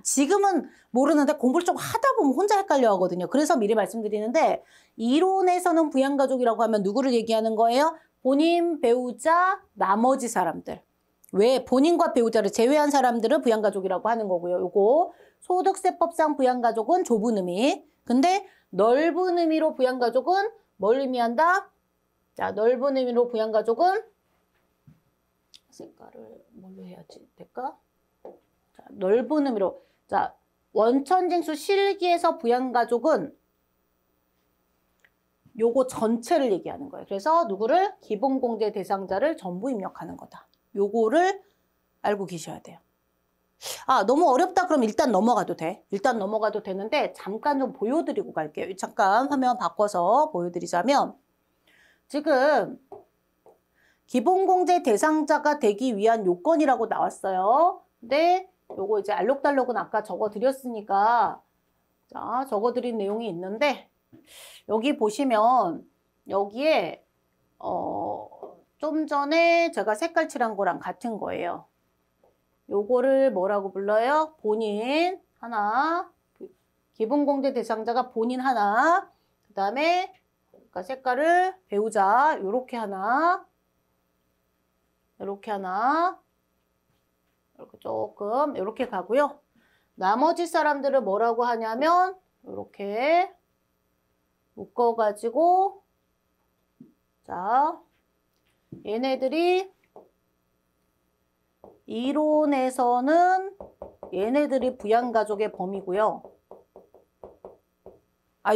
지금은 모르는데 공부를 좀 하다 보면 혼자 헷갈려 하거든요. 그래서 미리 말씀드리는데 이론에서는 부양가족이라고 하면 누구를 얘기하는 거예요? 본인, 배우자, 나머지 사람들. 왜? 본인과 배우자를 제외한 사람들을 부양가족이라고 하는 거고요. 요거 소득세법상 부양가족은 좁은 의미. 근데 넓은 의미로 부양가족은 뭘 의미한다? 자, 넓은 의미로 부양가족은 색깔을 뭘로 해야지 될까? 자, 넓은 의미로. 자, 원천징수 실기에서 부양가족은 요거 전체를 얘기하는 거예요. 그래서 누구를? 기본공제 대상자를 전부 입력하는 거다. 요거를 알고 계셔야 돼요. 너무 어렵다 그럼 일단 넘어가도 돼. 일단 넘어가도 되는데 잠깐 좀 보여드리고 갈게요. 잠깐 화면 바꿔서 보여드리자면 지금 기본공제 대상자가 되기 위한 요건이라고 나왔어요. 근데 요거 이제 알록달록은 아까 적어드렸으니까 자, 적어드린 내용이 있는데 여기 보시면 여기에 좀 전에 제가 색깔 칠한 거랑 같은 거예요. 요거를 뭐라고 불러요? 본인 하나, 기본공제 대상자가 본인 하나, 그 다음에 색깔을 배우자 요렇게 하나, 이렇게 하나, 이렇게 조금 이렇게 가고요. 나머지 사람들을 뭐라고 하냐면 이렇게 묶어가지고 자 얘네들이 이론에서는 얘네들이 부양가족의 범위고요.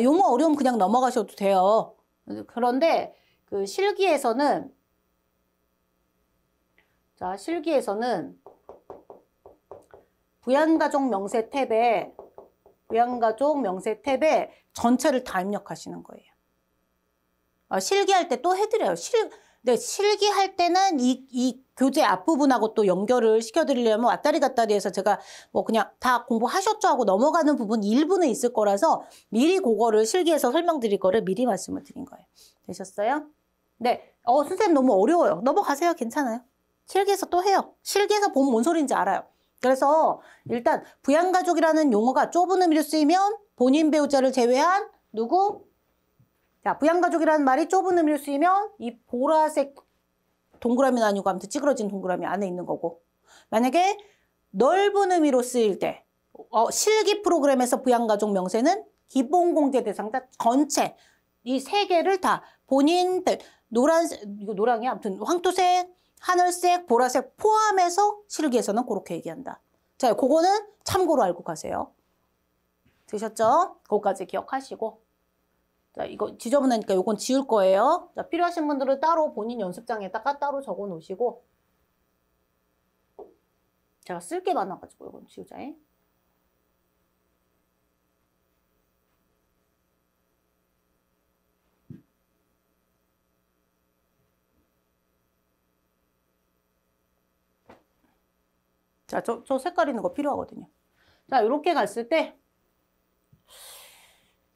용어 어려우면 그냥 넘어가셔도 돼요. 그런데 그 실기에서는 자, 실기에서는 부양가족 명세 탭에 전체를 다 입력하시는 거예요. 실기할 때 또 해드려요. 네, 실기할 때는 이 교재 앞부분하고 또 연결을 시켜드리려면 왔다리 갔다리 해서 제가 뭐 그냥 다 공부하셨죠 하고 넘어가는 부분 일부는 있을 거라서 미리 그거를 실기해서 설명드릴 거를 미리 말씀을 드린 거예요. 되셨어요? 네. 선생님 너무 어려워요. 넘어가세요. 괜찮아요. 실기에서 또 해요. 실기에서 보면 뭔 소리인지 알아요. 그래서 일단 부양가족이라는 용어가 좁은 의미로 쓰이면 본인 배우자를 제외한 누구? 자, 부양가족이라는 말이 좁은 의미로 쓰이면 이 보라색 동그라미는 아니고 아무튼 찌그러진 동그라미 안에 있는 거고 만약에 넓은 의미로 쓰일 때 실기 프로그램에서 부양가족 명세는 기본공제 대상자 전체 이 세 개를 다 본인 노란색 이거 노랑이 아무튼 황토색 하늘색, 보라색 포함해서 실기에서는 그렇게 얘기한다. 자, 그거는 참고로 알고 가세요. 되셨죠? 그거까지 기억하시고. 자, 이거 지저분하니까 이건 지울 거예요. 자, 필요하신 분들은 따로 본인 연습장에다가 따로 적어 놓으시고. 제가 쓸 게 많아가지고 이건 지우자. 자, 저 색깔 있는 거 필요하거든요. 자, 이렇게 갔을 때,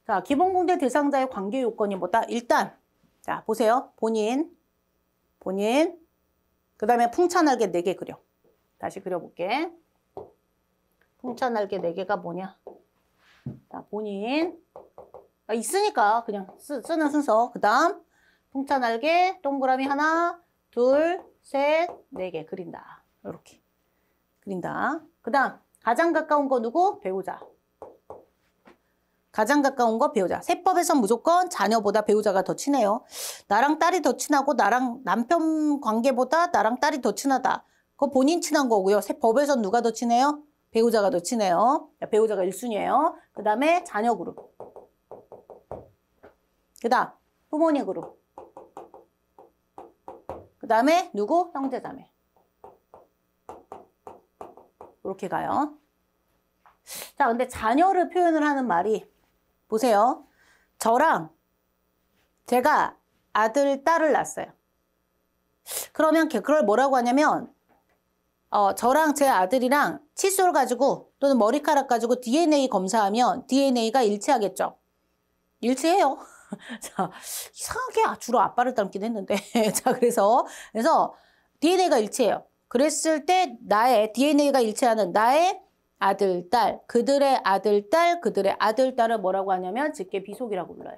자, 기본공제 대상자의 관계 요건이 뭐다? 일단, 자, 보세요. 본인. 그 다음에 풍차날개 4개 그려. 다시 그려볼게. 풍차날개 4개가 뭐냐? 자, 본인. 있으니까 그냥 쓰는 순서. 그 다음 풍차날개 동그라미 하나, 둘, 셋, 4개 그린다. 이렇게 그린다. 그 다음 가장 가까운 거 누구? 배우자. 가장 가까운 거 배우자. 세법에선 무조건 자녀보다 배우자가 더 친해요. 나랑 딸이 더 친하고 나랑 남편 관계보다 나랑 딸이 더 친하다. 그거 본인 친한 거고요. 세법에선 누가 더 친해요? 배우자가 더 친해요. 배우자가 1순위예요. 그 다음에 자녀 그룹. 그 다음 부모님 그룹. 그 다음에 누구? 형제자매. 이렇게 가요. 자, 근데 자녀를 표현을 하는 말이 보세요. 저랑 제가 아들, 딸을 낳았어요. 그러면 그걸 뭐라고 하냐면 저랑 제 아들이랑 칫솔 가지고 또는 머리카락 가지고 DNA 검사하면 DNA가 일치하겠죠. 일치해요. 자, 이상하게 주로 아빠를 닮긴 했는데 자, 그래서 DNA가 일치해요. 그랬을 때 나의 DNA가 일치하는 나의 아들, 딸, 그들의 아들, 딸, 그들의 아들, 딸을 뭐라고 하냐면 직계 비속이라고 불러요.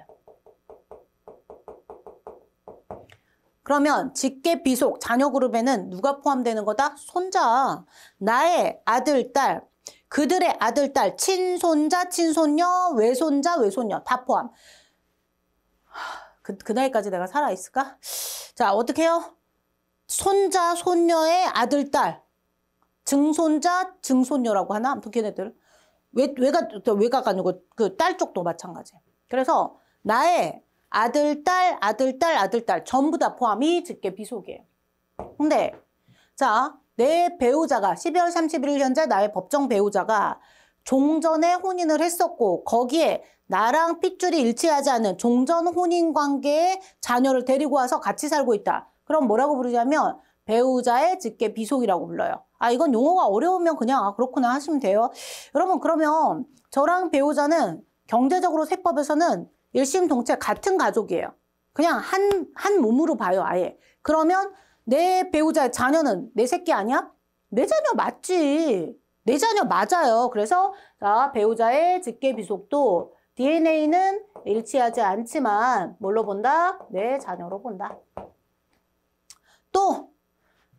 그러면 직계 비속 자녀 그룹에는 누가 포함되는 거다? 손자. 나의 아들, 딸, 그들의 아들, 딸, 친손자, 친손녀, 외손자, 외손녀 다 포함. 그 나이까지 내가 살아있을까? 자, 어떻게 해요? 손자, 손녀의 아들, 딸. 증손자, 증손녀라고 하나? 아무튼 걔네들. 외가가 아니고 그 딸 쪽도 마찬가지예요. 그래서 나의 아들, 딸, 아들, 딸, 아들, 딸 전부 다 포함이 직계 비속이에요. 근데 자, 내 배우자가 12월 31일 현재 나의 법정 배우자가 종전에 혼인을 했었고 거기에 나랑 핏줄이 일치하지 않는 종전 혼인 관계의 자녀를 데리고 와서 같이 살고 있다. 그럼 뭐라고 부르냐면 배우자의 직계 비속이라고 불러요. 이건 용어가 어려우면 그냥 그렇구나 하시면 돼요. 여러분 그러면 저랑 배우자는 경제적으로 세법에서는 일심동체 같은 가족이에요. 그냥 한 몸으로 봐요 아예. 그러면 내 배우자의 자녀는 내 새끼 아니야? 내 자녀 맞지. 내 자녀 맞아요. 그래서 자, 배우자의 직계 비속도 DNA는 일치하지 않지만 뭘로 본다? 내 자녀로 본다. 또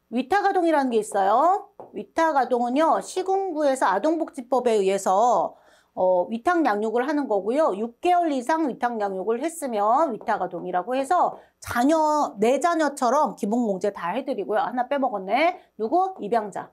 위탁아동이라는 게 있어요. 위탁아동은요. 시군구에서 아동복지법에 의해서 위탁양육을 하는 거고요. 6개월 이상 위탁양육을 했으면 위탁아동이라고 해서 내 자녀처럼 기본공제 다 해드리고요. 하나 빼먹었네. 누구? 입양자.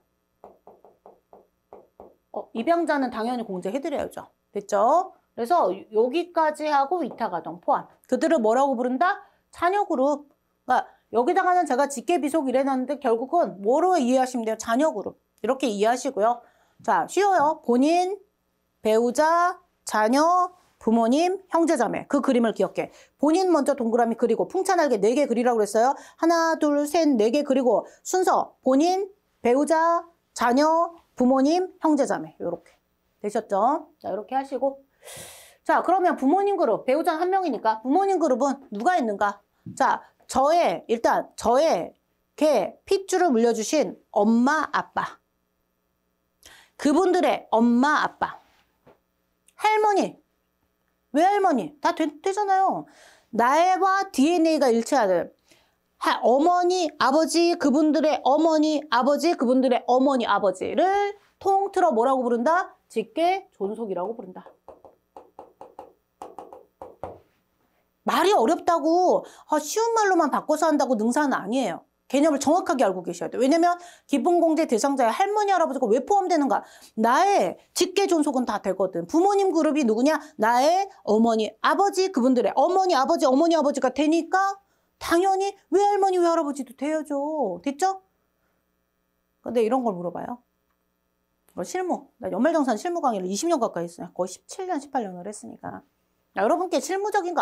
입양자는 당연히 공제해드려야죠. 됐죠? 그래서 여기까지 하고 위탁아동 포함. 그들을 뭐라고 부른다? 자녀그룹. 그러니까 여기다가는 제가 직계비속 이래놨는데 결국은 뭐로 이해하시면 돼요? 자녀그룹. 이렇게 이해하시고요. 자, 쉬워요. 본인, 배우자, 자녀, 부모님, 형제자매. 그 그림을 기억해. 본인 먼저 동그라미 그리고 풍차날개 4개 그리라고 그랬어요. 하나, 둘, 셋, 4개 그리고 순서 본인, 배우자, 자녀, 부모님, 형제자매. 요렇게. 되셨죠? 자, 이렇게 하시고. 자, 그러면 부모님 그룹. 배우자는 한 명이니까 부모님 그룹은 누가 있는가? 자, 일단 저의 핏줄을 물려주신 엄마, 아빠. 그분들의 엄마, 아빠. 할머니. 외할머니. 다 되잖아요. 나와 DNA가 일치하는 어머니, 아버지, 그분들의 어머니, 아버지, 그분들의 어머니, 아버지를 통틀어 뭐라고 부른다? 직계 존속이라고 부른다. 말이 어렵다고 쉬운 말로만 바꿔서 한다고 능사는 아니에요. 개념을 정확하게 알고 계셔야 돼요. 왜냐면 기본공제 대상자의 할머니, 할아버지가 왜 포함되는가? 나의 직계 존속은 다 되거든. 부모님 그룹이 누구냐? 나의 어머니, 아버지, 그분들의 어머니, 아버지, 어머니, 아버지가 되니까 당연히 외할머니, 외할아버지도 돼야죠. 됐죠? 근데 이런 걸 물어봐요. 실무. 나 연말정산 실무 강의를 20년 가까이 했어요. 거의 17년, 18년을 했으니까. 여러분께 실무적인 거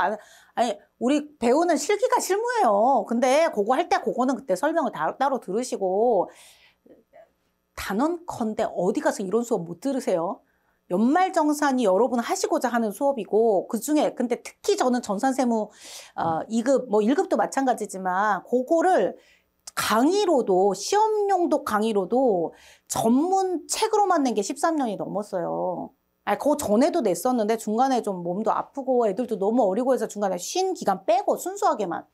아니 우리 배우는 실기가 실무예요. 근데 그거 할 때 그거는 그때 설명을 따로 들으시고 단언컨대 어디 가서 이론 수업 못 들으세요? 연말정산이 여러분 하시고자 하는 수업이고 그중에 근데 특히 저는 전산세무 2급 뭐 1급도 마찬가지지만 그거를 강의로도 시험용도 강의로도 전문 책으로만 낸 게 13년이 넘었어요. 아니, 그 전에도 냈었는데 중간에 좀 몸도 아프고 애들도 너무 어리고 해서 중간에 쉰 기간 빼고 순수하게만.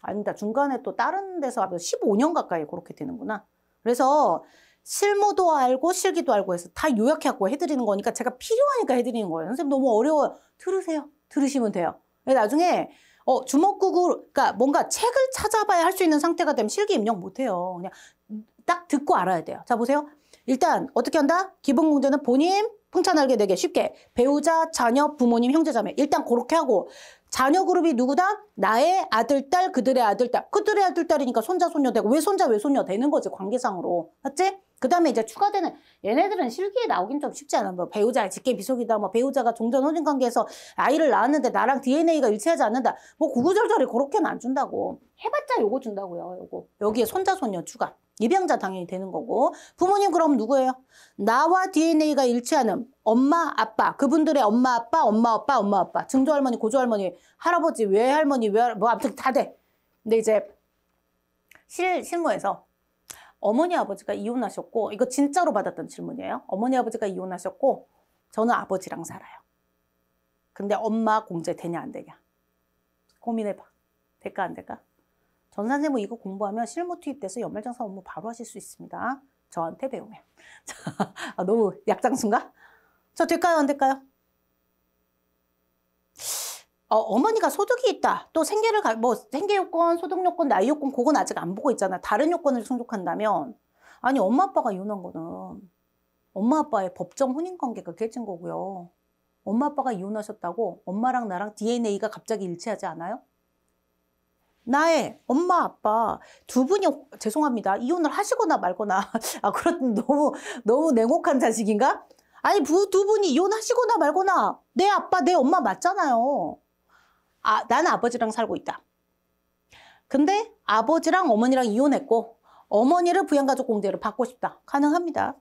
아닙니다. 중간에 또 다른 데서 15년 가까이 그렇게 되는구나. 그래서 실무도 알고 실기도 알고 해서 다 요약해갖고 해드리는 거니까 제가 필요하니까 해드리는 거예요. 선생님 너무 어려워요. 들으세요. 들으시면 돼요. 나중에 주먹구구, 그러니까 뭔가 책을 찾아봐야 할 수 있는 상태가 되면 실기 입력 못해요. 그냥 딱 듣고 알아야 돼요. 자, 보세요. 일단 어떻게 한다? 기본 공제는 본인, 풍차날개 4개 쉽게 배우자, 자녀, 부모님, 형제자매 일단 그렇게 하고 자녀 그룹이 누구다? 나의 아들, 딸, 그들의 아들, 딸. 그들의 아들, 딸이니까 손자, 손녀 되고 외손자, 외손녀 되는 거지 관계상으로. 맞지? 그 다음에 이제 추가되는 얘네들은 실기에 나오긴 좀 쉽지 않아. 뭐 배우자의 직계 비속이다. 뭐 배우자가 종전 혼인관계에서 아이를 낳았는데 나랑 DNA가 일치하지 않는다. 뭐 구구절절히 그렇게는 안 준다고. 해봤자 요거 준다고요. 요거. 여기에 손자, 손녀 추가. 입양자 당연히 되는 거고. 부모님 그럼 누구예요? 나와 DNA가 일치하는 엄마, 아빠. 그분들의 엄마, 아빠, 엄마, 아빠, 엄마, 아빠. 증조할머니, 고조할머니, 할아버지, 외할머니, 뭐 아무튼 다 돼. 근데 이제 실무에서 어머니, 아버지가 이혼하셨고 이거 진짜로 받았던 질문이에요. 어머니, 아버지가 이혼하셨고 저는 아버지랑 살아요. 근데 엄마 공제 되냐 안 되냐. 고민해봐. 될까 안 될까? 전산세무 이거 공부하면 실무 투입돼서 연말정산 업무 바로 하실 수 있습니다. 저한테 배우면. 너무 약장수인가? 자, 될까요? 안 될까요? 어머니가 소득이 있다. 또 생계요건, 소득요건, 나이요건 그건 아직 안 보고 있잖아. 다른 요건을 충족한다면 아니 엄마 아빠가 이혼한 거는 엄마 아빠의 법정 혼인관계가 깨진 거고요. 엄마 아빠가 이혼하셨다고 엄마랑 나랑 DNA가 갑자기 일치하지 않아요? 나의 엄마 아빠 두 분이 죄송합니다. 이혼을 하시거나 말거나 그렇다면 너무 냉혹한 자식인가? 아니 두 분이 이혼하시거나 말거나 내 아빠 내 엄마 맞잖아요. 나는 아버지랑 살고 있다. 근데 아버지랑 어머니랑 이혼했고 어머니를 부양가족 공제를 받고 싶다. 가능합니다.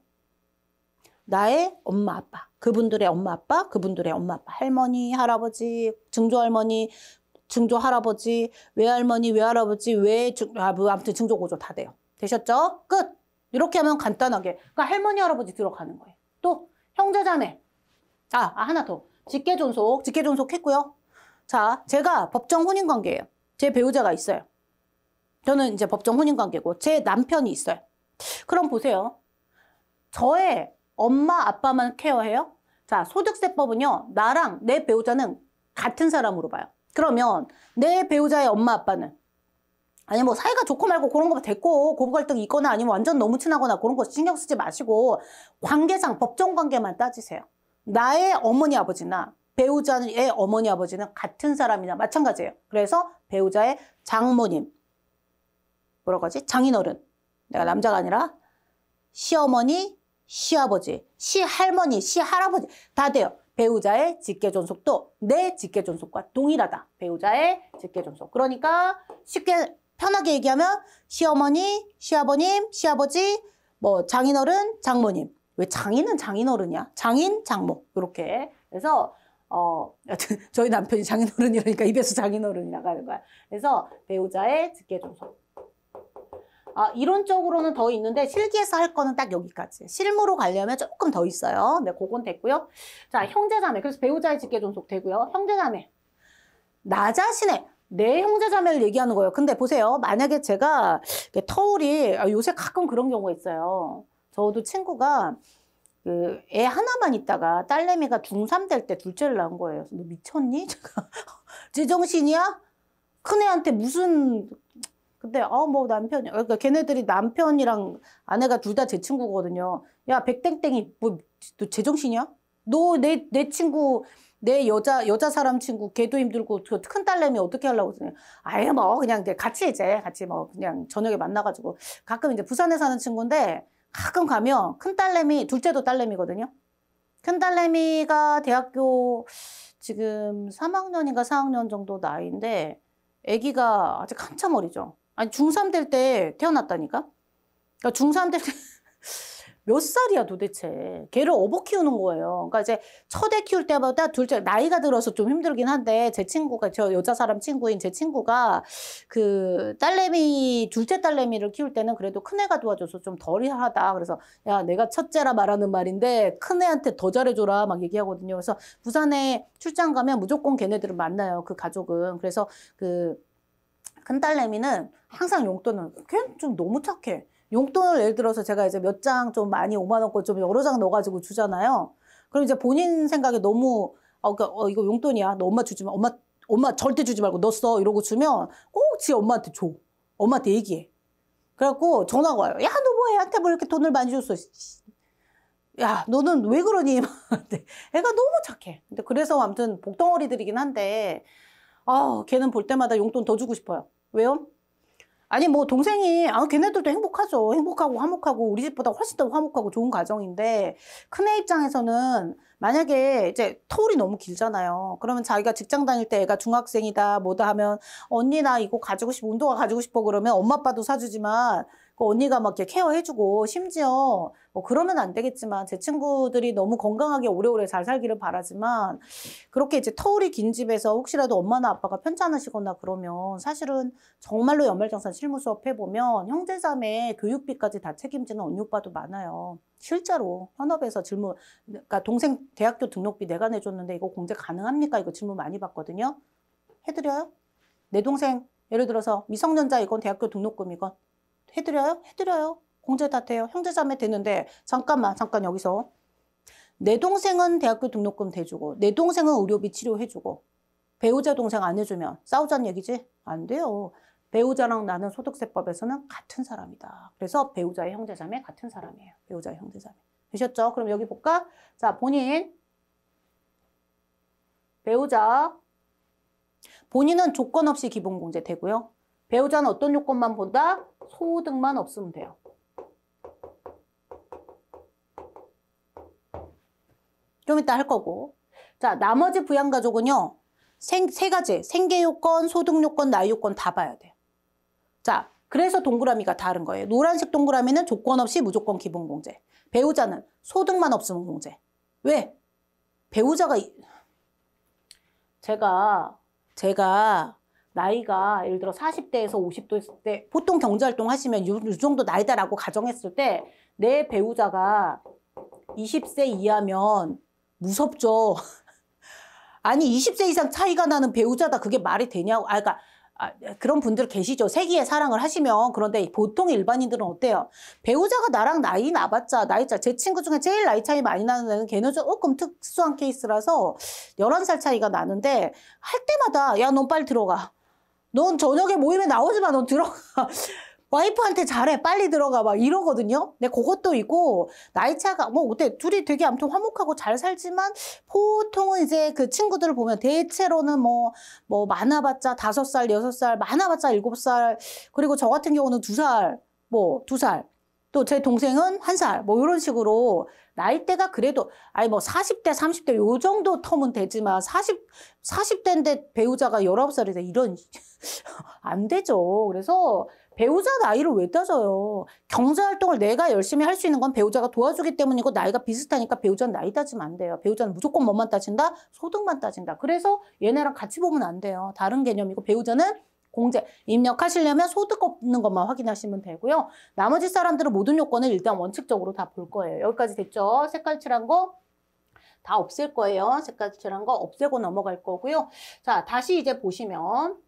나의 엄마 아빠 그분들의 엄마 아빠 그분들의 엄마 아빠 할머니 할아버지 증조할머니 증조할아버지, 외할머니, 외할아버지, 아무튼 증조고조 다 돼요. 되셨죠? 끝! 이렇게 하면 간단하게. 그러니까 할머니, 할아버지 들어가는 거예요. 또 형제자매. 하나 더. 직계존속 했고요. 자, 제가 법정 혼인관계예요. 제 배우자가 있어요. 저는 이제 법정 혼인관계고 제 남편이 있어요. 그럼 보세요. 저의 엄마, 아빠만 케어해요? 자, 소득세법은요. 나랑 내 배우자는 같은 사람으로 봐요. 그러면 내 배우자의 엄마 아빠는 아니 뭐 사이가 좋고 말고 그런 거 됐고 고부 갈등이 있거나 아니면 완전 너무 친하거나 그런 거 신경 쓰지 마시고 관계상 법정 관계만 따지세요. 나의 어머니 아버지나 배우자의 어머니 아버지는 같은 사람이나 마찬가지예요. 그래서 배우자의 장모님 뭐라고 하지? 장인어른 내가 남자가 아니라 시어머니, 시아버지, 시할머니, 시할아버지 다 돼요. 배우자의 직계존속도 내 직계존속과 동일하다. 배우자의 직계존속. 그러니까 쉽게 편하게 얘기하면 시어머니, 시아버님, 시아버지, 뭐 장인어른, 장모님. 왜 장인은 장인어른이야? 장인, 장모. 이렇게. 그래서 여튼 저희 남편이 장인어른이라니까 입에서 장인어른이 나가는 거야. 그래서 배우자의 직계존속. 이론적으로는 더 있는데 실기에서 할 거는 딱 여기까지. 실무로 가려면 조금 더 있어요. 네, 그건 됐고요. 자, 형제자매. 그래서 배우자의 직계존속 되고요. 형제자매. 나 자신의 내 형제자매를 얘기하는 거예요. 근데 보세요. 만약에 제가 터울이 요새 가끔 그런 경우가 있어요. 저도 친구가 애 하나만 있다가 딸내미가 중3 될 때 둘째를 낳은 거예요. 너 미쳤니? 제정신이야? 큰애한테 무슨 근데 뭐 남편이 그러니까 걔네들이 남편이랑 아내가 둘 다 제 친구거든요. 야 백땡땡이 뭐 너 제정신이야? 너 내 친구 내 여자 사람 친구 걔도 힘들고 큰 딸내미 어떻게 하려고 그러냐. 아예 뭐 그냥 같이 뭐 그냥 저녁에 만나가지고 가끔 이제 부산에 사는 친구인데 가끔 가면 큰 딸내미 둘째도 딸내미거든요. 큰 딸내미가 대학교 지금 3학년인가 4학년 정도 나이인데 아기가 아직 한참 어리죠. 아니 중3 될 때 태어났다니까? 그러니까 중3 될 때 몇 살이야 도대체. 걔를 어버 키우는 거예요. 그러니까 이제 첫애 키울 때보다 둘째 나이가 들어서 좀 힘들긴 한데 제 친구가 저 여자 사람 친구인 제 친구가 그 딸내미 둘째 딸내미를 키울 때는 그래도 큰애가 도와줘서 좀 덜하다. 그래서 야 내가 첫째라 말하는 말인데 큰애한테 더 잘해줘라 막 얘기하거든요. 그래서 부산에 출장 가면 무조건 걔네들을 만나요. 그 가족은. 그래서 그 큰딸내미는 항상 용돈을 걔는 좀 너무 착해. 용돈을 예를 들어서 제가 이제 몇 장 좀 많이 5만 원권 좀 여러 장 넣어가지고 주잖아요. 그럼 이제 본인 생각에 너무 이거 용돈이야. 너 엄마 주지 마. 엄마 절대 주지 말고 너 써. 이러고 주면 꼭 지 엄마한테 줘. 엄마한테 얘기해. 그래갖고 전화가 와요. 야, 너 뭐 애한테 뭐 이렇게 돈을 많이 줬어. 야, 너는 왜 그러니? 애가 너무 착해. 근데 그래서 아무튼 복덩어리들이긴 한데 걔는 볼 때마다 용돈 더 주고 싶어요. 왜요? 아니 뭐 동생이 걔네들도 행복하죠. 행복하고 화목하고 우리 집보다 훨씬 더 화목하고 좋은 가정인데 큰애 입장에서는 만약에 이제 터울이 너무 길잖아요. 그러면 자기가 직장 다닐 때 애가 중학생이다 뭐다 하면 언니 나 이거 가지고 싶어 운동화 가지고 싶어 그러면 엄마 아빠도 사주지만 그 언니가 막 이렇게 케어해주고 심지어 뭐 그러면 안 되겠지만 제 친구들이 너무 건강하게 오래오래 잘 살기를 바라지만 그렇게 이제 터울이 긴 집에서 혹시라도 엄마나 아빠가 편찮으시거나 그러면 사실은 정말로 연말정산 실무 수업 해보면 형제자매 교육비까지 다 책임지는 언니 오빠도 많아요. 실제로 현업에서 질문 그러니까 동생 대학교 등록비 내가 내줬는데 이거 공제 가능합니까? 이거 질문 많이 받거든요. 해드려요? 내 동생 예를 들어서 미성년자 이건 대학교 등록금 이건 해드려요? 해드려요. 공제 다 돼요. 형제자매 되는데 잠깐 여기서 내 동생은 대학교 등록금 대주고 내 동생은 의료비 치료해주고 배우자 동생 안 해주면 싸우자는 얘기지? 안 돼요. 배우자랑 나는 소득세법에서는 같은 사람이다. 그래서 배우자의 형제자매 같은 사람이에요. 배우자의 형제자매. 되셨죠? 그럼 여기 볼까? 자, 본인 배우자 본인은 조건 없이 기본공제 되고요. 배우자는 어떤 요건만 본다? 소득만 없으면 돼요. 좀 이따 할 거고. 자, 나머지 부양가족은요. 세 가지. 생계요건, 소득요건, 나이요건 다 봐야 돼요. 자, 그래서 동그라미가 다른 거예요. 노란색 동그라미는 조건 없이 무조건 기본공제. 배우자는 소득만 없으면 공제. 왜? 배우자가 제가 나이가 예를 들어 40대에서 50대 보통 경제활동 하시면 이 정도 나이다라고 가정했을 때 내 배우자가 20세 이하면 무섭죠. 아니 20세 이상 차이가 나는 배우자다 그게 말이 되냐고. 그러니까 그런 분들 계시죠. 세기의 사랑을 하시면. 그런데 보통 일반인들은 어때요? 배우자가 나랑 나이 나봤자 나이차 제 친구 중에 제일 나이 차이 많이 나는 애는 걔는 조금 특수한 케이스라서 11살 차이가 나는데 할 때마다 야 넌 빨리 들어가. 넌 저녁에 모임에 나오지 마. 넌 들어가. 와이프한테 잘해. 빨리 들어가. 막 이러거든요. 근데 그것도 있고 나이차가 뭐 어때 둘이 되게 아무튼 화목하고 잘 살지만 보통은 이제 그 친구들을 보면 대체로는 뭐 많아봤자 5살, 6살, 많아봤자 7살 그리고 저 같은 경우는 2살, 뭐 2살 또 제 동생은 1살 뭐 이런 식으로 나이대가 그래도 뭐 40대, 30대 요 정도 텀은 되지만 40대인데 배우자가 19살이다 이런 안 되죠. 그래서 배우자 나이를 왜 따져요? 경제활동을 내가 열심히 할 수 있는 건 배우자가 도와주기 때문이고 나이가 비슷하니까 배우자는 나이 따지면 안 돼요. 배우자는 무조건 뭐만 따진다? 소득만 따진다. 그래서 얘네랑 같이 보면 안 돼요. 다른 개념이고 배우자는 공제, 입력하시려면 소득 없는 것만 확인하시면 되고요. 나머지 사람들은 모든 요건을 일단 원칙적으로 다 볼 거예요. 여기까지 됐죠? 색깔 칠한 거 다 없앨 거예요. 색깔 칠한 거 없애고 넘어갈 거고요. 자, 다시 보시면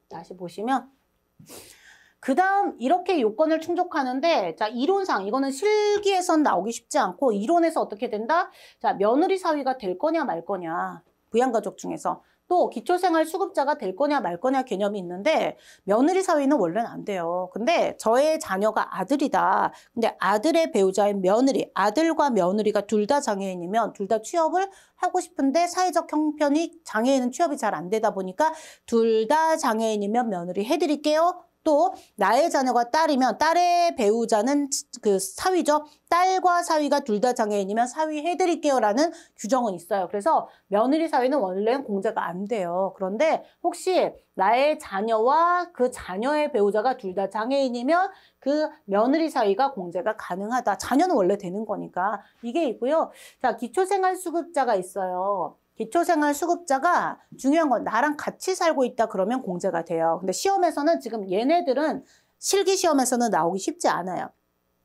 그 다음 이렇게 요건을 충족하는데 자 이론상 이거는 실기에선 나오기 쉽지 않고 이론에서 어떻게 된다? 자 며느리 사위가 될 거냐 말 거냐 부양가족 중에서 또 기초생활수급자가 될 거냐 말 거냐 개념이 있는데 며느리 사위는 원래는 안 돼요. 근데 저의 자녀가 아들이다. 근데 아들의 배우자인 며느리, 아들과 며느리가 둘 다 장애인이면 둘 다 취업을 하고 싶은데 사회적 형편이 장애인은 취업이 잘 안 되다 보니까 둘 다 장애인이면 며느리 해드릴게요. 또 나의 자녀가 딸이면 딸의 배우자는 그 사위죠. 딸과 사위가 둘 다 장애인이면 사위 해드릴게요라는 규정은 있어요. 그래서 며느리 사위는 원래는 공제가 안 돼요. 그런데 혹시 나의 자녀와 그 자녀의 배우자가 둘 다 장애인이면 그 며느리 사위가 공제가 가능하다. 자녀는 원래 되는 거니까 이게 있고요. 자, 기초생활수급자가 있어요. 기초생활수급자가 중요한 건 나랑 같이 살고 있다 그러면 공제가 돼요. 근데 시험에서는 지금 얘네들은 실기시험에서는 나오기 쉽지 않아요.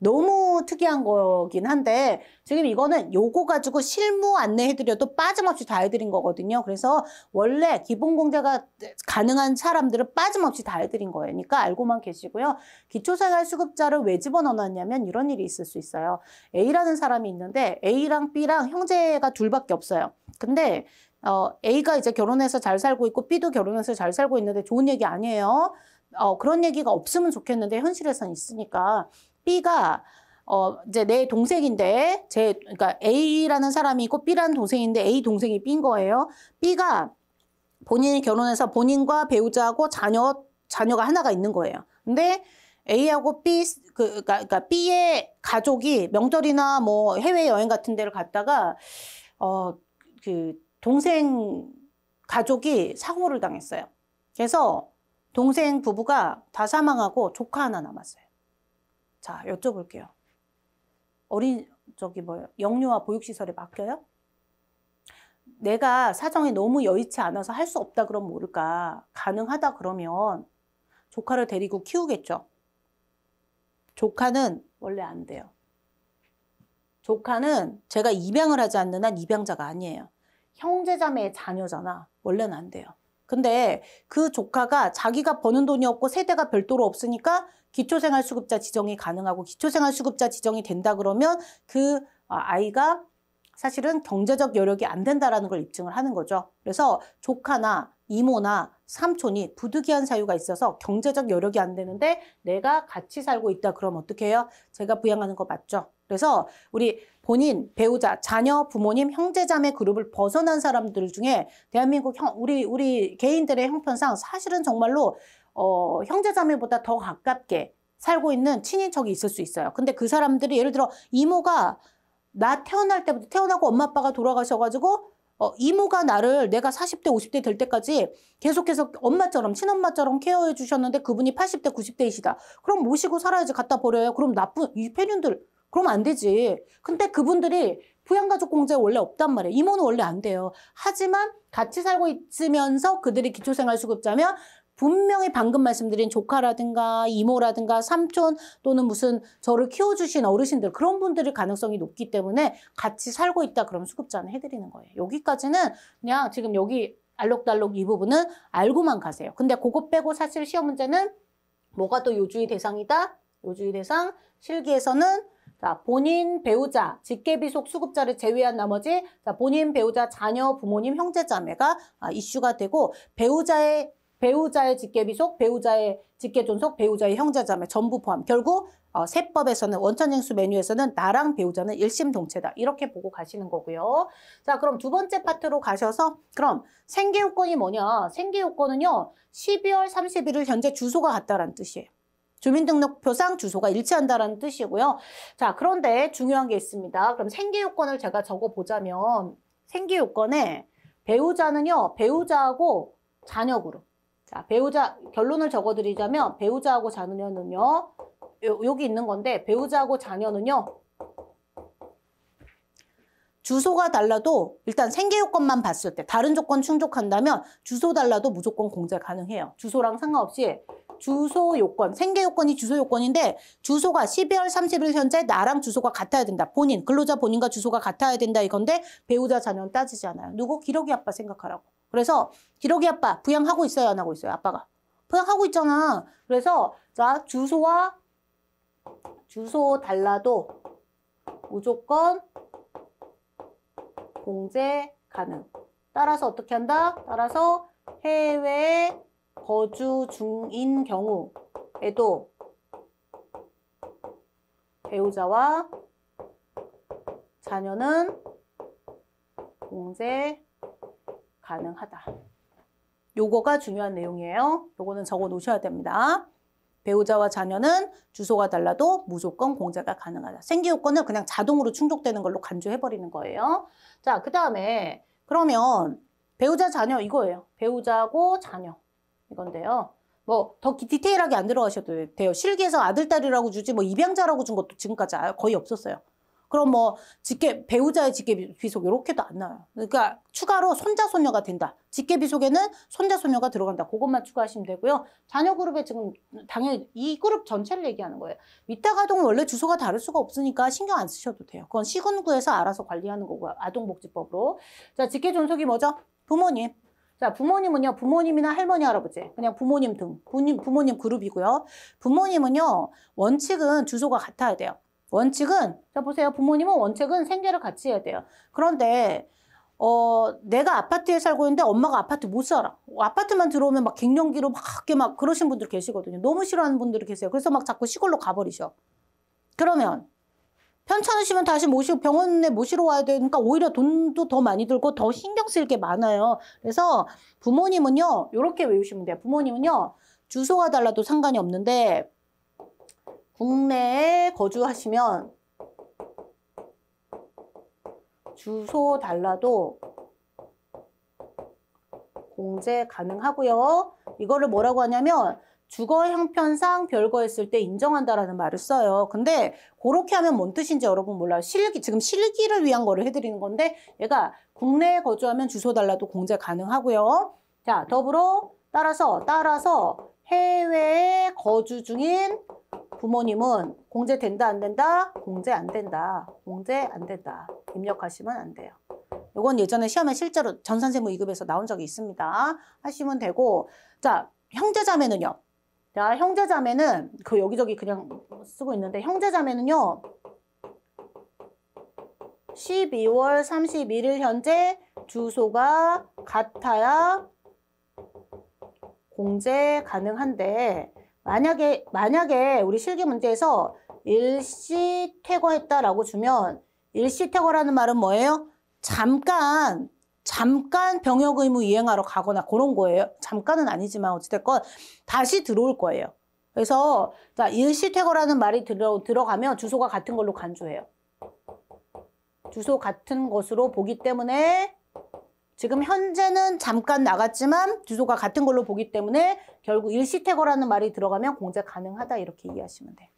너무 특이한 거긴 한데 지금 이거는 요거 가지고 실무 안내해드려도 빠짐없이 다 해드린 거거든요. 그래서 원래 기본공제가 가능한 사람들은 빠짐없이 다 해드린 거예요. 그러니까 알고만 계시고요. 기초생활수급자를 왜 집어넣어놨냐면 이런 일이 있을 수 있어요. A라는 사람이 있는데 A랑 B랑 형제가 둘밖에 없어요. 근데 A가 이제 결혼해서 잘 살고 있고 B도 결혼해서 잘 살고 있는데 좋은 얘기 아니에요. 그런 얘기가 없으면 좋겠는데 현실에서는 있으니까 B가 이제 내 동생인데 그러니까 A라는 사람이 있고 B라는 동생인데 A 동생이 B인 거예요. B가 본인이 결혼해서 본인과 배우자하고 자녀가 하나가 있는 거예요. 근데 A하고 B 그러니까 B의 가족이 명절이나 뭐 해외 여행 같은 데를 갔다가 그 동생 가족이 사고를 당했어요. 그래서 동생 부부가 다 사망하고 조카 하나 남았어요. 자, 여쭤볼게요. 영유아 보육시설에 맡겨요? 내가 사정이 너무 여의치 않아서 할 수 없다 그러면 모를까? 가능하다 그러면 조카를 데리고 키우겠죠. 조카는 원래 안 돼요. 조카는 제가 입양을 하지 않는 한 입양자가 아니에요. 형제자매의 자녀잖아. 원래는 안 돼요. 근데 그 조카가 자기가 버는 돈이 없고 세대가 별도로 없으니까 기초생활수급자 지정이 가능하고 기초생활수급자 지정이 된다 그러면 그 아이가 사실은 경제적 여력이 안 된다라는 걸 입증을 하는 거죠. 그래서 조카나 이모나 삼촌이 부득이한 사유가 있어서 경제적 여력이 안 되는데 내가 같이 살고 있다 그러면 어떻게 해요? 제가 부양하는 거 맞죠? 그래서 우리 본인, 배우자, 자녀, 부모님, 형제자매 그룹을 벗어난 사람들 중에 대한민국 우리 개인들의 형편상 사실은 정말로 형제자매보다 더 가깝게 살고 있는 친인척이 있을 수 있어요. 근데 그 사람들이 예를 들어 이모가 나 태어날 때부터 태어나고 엄마 아빠가 돌아가셔가지고 이모가 나를 내가 40대 50대 될 때까지 계속해서 엄마처럼 친엄마처럼 케어해 주셨는데 그분이 80대 90대이시다. 그럼 모시고 살아야지. 갖다 버려요. 그럼 이 폐륜들 그러면 안 되지. 근데 그분들이 부양가족공제 원래 없단 말이에요. 이모는 원래 안 돼요. 하지만 같이 살고 있으면서 그들이 기초생활수급자면 분명히 방금 말씀드린 조카라든가 이모라든가 삼촌 또는 무슨 저를 키워주신 어르신들 그런 분들의 가능성이 높기 때문에 같이 살고 있다 그러면 수급자는 해드리는 거예요. 여기까지는 그냥 지금 여기 알록달록 이 부분은 알고만 가세요. 근데 그거 빼고 사실 시험 문제는 뭐가 또 요주의 대상이다? 요주의 대상 실기에서는 자, 본인, 배우자, 직계비속 수급자를 제외한 나머지 자, 본인, 배우자, 자녀, 부모님, 형제자매가 이슈가 되고 배우자의 직계비속, 배우자의 직계존속, 배우자의 형제자매 전부 포함. 결국 세법에서는 원천징수 메뉴에서는 나랑 배우자는 일심동체다. 이렇게 보고 가시는 거고요. 자, 그럼 두 번째 파트로 가셔서 그럼 생계요건이 뭐냐? 생계요건은요. 12월 31일 현재 주소가 같다라는 뜻이에요. 주민등록표상 주소가 일치한다라는 뜻이고요. 자, 그런데 중요한 게 있습니다. 그럼 생계요건을 제가 적어보자면 생계요건에 배우자는요. 배우자하고 자녀 그룹. 자, 배우자 결론을 적어드리자면 배우자하고 자녀는요. 여기 있는 건데 배우자하고 자녀는요. 주소가 달라도 일단 생계요건만 봤을 때 다른 조건 충족한다면 주소 달라도 무조건 공제 가능해요. 주소랑 상관없이 주소 요건, 생계요건이 주소 요건인데 주소가 12월 30일 현재 나랑 주소가 같아야 된다. 근로자 본인과 주소가 같아야 된다 이건데 배우자 자녀는 따지지 않아요. 누구? 기러기 아빠 생각하라고. 그래서 기러기 아빠 부양하고 있어요? 안 하고 있어요? 아빠가. 부양하고 있잖아. 그래서 자 주소 달라도 무조건 공제 가능. 따라서 어떻게 한다? 따라서 해외에 거주 중인 경우에도 배우자와 자녀는 공제 가능하다. 요거가 중요한 내용이에요. 요거는 적어 놓으셔야 됩니다. 배우자와 자녀는 주소가 달라도 무조건 공제가 가능하다. 생기요건은 그냥 자동으로 충족되는 걸로 간주해버리는 거예요. 자, 그 다음에 그러면 배우자, 자녀 이거예요. 배우자고 자녀 이건데요. 뭐 더 디테일하게 안 들어가셔도 돼요. 실기에서 아들, 딸이라고 주지 뭐 입양자라고 준 것도 지금까지 거의 없었어요. 그럼 뭐 배우자의 직계비속 이렇게도 안 나와요. 그러니까 추가로 손자, 손녀가 된다. 직계비속에는 손자, 손녀가 들어간다. 그것만 추가하시면 되고요. 자녀 그룹에 지금 당연히 이 그룹 전체를 얘기하는 거예요. 위탁아동은 원래 주소가 다를 수가 없으니까 신경 안 쓰셔도 돼요. 그건 시군구에서 알아서 관리하는 거고요. 아동복지법으로. 자, 직계존속이 뭐죠? 부모님. 자, 부모님은요, 부모님이나 할머니, 할아버지, 그냥 부모님 등, 부모님 그룹이고요. 부모님은요, 원칙은 주소가 같아야 돼요. 원칙은, 자, 보세요. 부모님은 원칙은 생계를 같이 해야 돼요. 그런데, 내가 아파트에 살고 있는데 엄마가 아파트 못 살아. 아파트만 들어오면 막 갱년기로 막 그러신 분들 계시거든요. 너무 싫어하는 분들이 계세요. 그래서 막 자꾸 시골로 가버리셔. 그러면, 편찮으시면 다시 병원에 모시러 와야 되니까 오히려 돈도 더 많이 들고 더 신경 쓸 게 많아요. 그래서 부모님은요, 이렇게 외우시면 돼요. 부모님은요, 주소가 달라도 상관이 없는데, 국내에 거주하시면 주소 달라도 공제 가능하고요. 이거를 뭐라고 하냐면, 주거 형편상 별거했을 때 인정한다라는 말을 써요. 근데 그렇게 하면 뭔 뜻인지 여러분 몰라요. 지금 실기를 위한 거를 해드리는 건데 얘가 국내에 거주하면 주소 달라도 공제 가능하고요. 자, 더불어 따라서 해외에 거주 중인 부모님은 공제 된다 안 된다? 공제 안 된다. 공제 안 된다. 입력하시면 안 돼요. 이건 예전에 시험에 실제로 전산세무 2급에서 나온 적이 있습니다. 하시면 되고 자, 형제자매는요. 자, 형제자매는 여기저기 그냥 쓰고 있는데 형제자매는요. 12월 31일 현재 주소가 같아야 공제 가능한데 만약에 우리 실기 문제에서 일시 퇴거했다라고 주면 일시 퇴거라는 말은 뭐예요? 잠깐 병역 의무 이행하러 가거나 그런 거예요. 잠깐은 아니지만 어찌됐건 다시 들어올 거예요. 그래서 자, 일시 퇴거라는 말이 들어가면 주소가 같은 걸로 간주해요. 주소 같은 것으로 보기 때문에 지금 현재는 잠깐 나갔지만 주소가 같은 걸로 보기 때문에 결국 일시 퇴거라는 말이 들어가면 공제 가능하다 이렇게 이해하시면 돼요.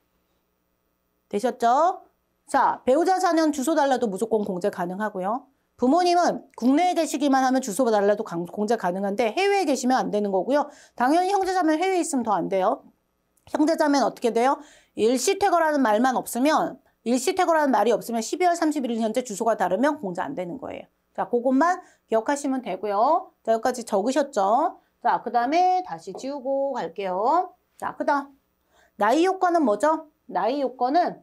되셨죠? 자, 배우자 자녀는 주소 달라도 무조건 공제 가능하고요. 부모님은 국내에 계시기만 하면 주소 달라도 공제 가능한데 해외에 계시면 안 되는 거고요. 당연히 형제자매는 해외에 있으면 더 안 돼요. 형제자매는 어떻게 돼요? 일시퇴거라는 말만 없으면 일시퇴거라는 말이 없으면 12월 31일 현재 주소가 다르면 공제 안 되는 거예요. 자, 그것만 기억하시면 되고요. 자, 여기까지 적으셨죠? 자, 그 다음에 다시 지우고 갈게요. 자, 그 다음 나이 요건은 뭐죠? 나이 요건은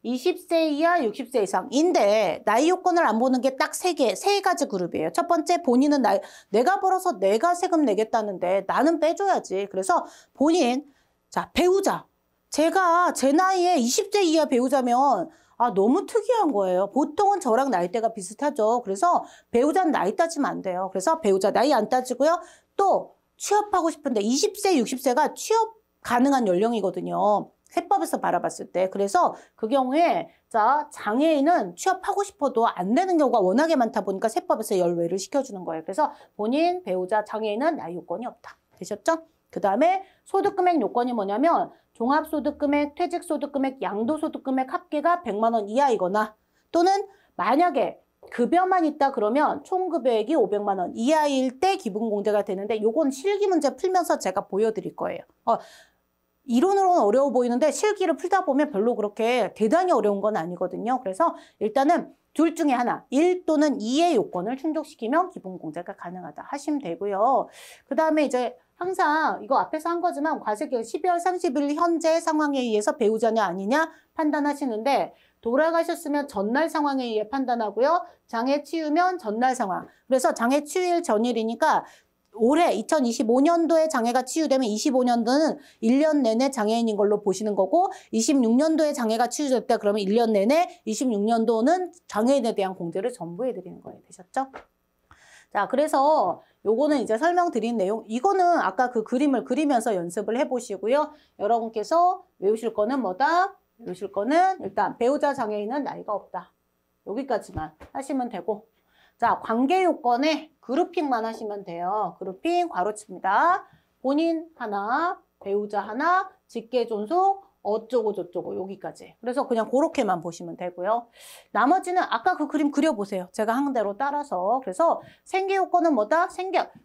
20세 이하 60세 이상인데 나이 요건을 안 보는 게 딱 세 가지 그룹이에요. 첫 번째 본인은 내가 벌어서 내가 세금 내겠다는데 나는 빼줘야지. 그래서 본인, 자, 배우자. 제가 제 나이에 20세 이하 배우자면 너무 특이한 거예요. 보통은 저랑 나이대가 비슷하죠. 그래서 배우자는 나이 따지면 안 돼요. 그래서 배우자 나이 안 따지고요. 또 취업하고 싶은데 20세, 60세가 취업 가능한 연령이거든요. 세법에서 바라봤을 때. 그래서 그 경우에 자, 장애인은 취업하고 싶어도 안 되는 경우가 워낙에 많다 보니까 세법에서 열외를 시켜주는 거예요. 그래서 본인, 배우자, 장애인은 나이 요건이 없다. 되셨죠? 그 다음에 소득금액 요건이 뭐냐면 종합소득금액, 퇴직소득금액, 양도소득금액 합계가 100만 원 이하이거나 또는 만약에 급여만 있다 그러면 총급여액이 500만 원 이하일 때 기본공제가 되는데 요건 실기 문제 풀면서 제가 보여드릴 거예요. 이론으로는 어려워 보이는데 실기를 풀다 보면 별로 그렇게 대단히 어려운 건 아니거든요. 그래서 일단은 둘 중에 하나, 1 또는 2의 요건을 충족시키면 기본공제가 가능하다 하시면 되고요. 그 다음에 이제 항상 이거 앞에서 한 거지만 과세기간 12월 30일 현재 상황에 의해서 배우자냐 아니냐 판단하시는데 돌아가셨으면 전날 상황에 의해 판단하고요. 장애 치유면 전날 상황. 그래서 장애 치유일 전일이니까 올해 2025년도에 장애가 치유되면 25년도는 1년 내내 장애인인 걸로 보시는 거고 26년도에 장애가 치유됐다 그러면 1년 내내 26년도는 장애인에 대한 공제를 전부 해드리는 거예요. 되셨죠? 자, 그래서 요거는 이제 설명드린 내용, 이거는 아까 그 그림을 그리면서 연습을 해보시고요. 여러분께서 외우실 거는 뭐다? 외우실 거는 일단 배우자 장애인은 나이가 없다. 여기까지만 하시면 되고, 자, 관계 요건에 그룹핑만 하시면 돼요. 그룹핑 괄호칩니다. 본인 하나, 배우자 하나, 직계 존속, 어쩌고 저쩌고 여기까지. 그래서 그냥 그렇게만 보시면 되고요. 나머지는 아까 그 그림 그려보세요. 제가 한 대로 따라서. 그래서 생계 요건은 뭐다?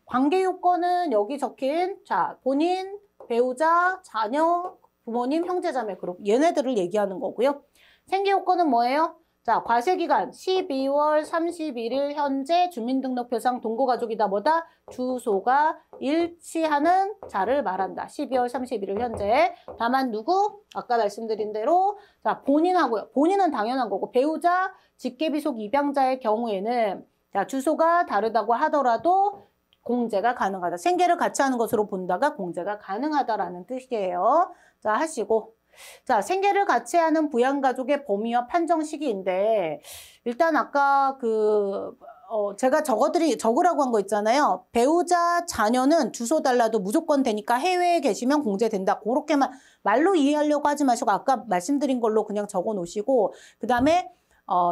관계 요건은 여기 적힌 자, 본인, 배우자, 자녀, 부모님, 형제자매 그룹 얘네들을 얘기하는 거고요. 생계 요건은 뭐예요? 자, 과세기간 12월 31일 현재 주민등록표상 동거가족이다 뭐다? 주소가 일치하는 자를 말한다. 12월 31일 현재. 다만 누구? 아까 말씀드린 대로 자, 본인하고요. 본인은 당연한 거고 배우자, 직계비속 입양자의 경우에는 자, 주소가 다르다고 하더라도 공제가 가능하다. 생계를 같이 하는 것으로 본다가 공제가 가능하다라는 뜻이에요. 자, 하시고 자, 생계를 같이 하는 부양가족의 범위와 판정 시기인데 일단 아까 제가 적으라고 한 거 있잖아요. 배우자 자녀는 주소 달라도 무조건 되니까 해외에 계시면 공제된다. 그렇게만 말로 이해하려고 하지 마시고 아까 말씀드린 걸로 그냥 적어 놓으시고 그다음에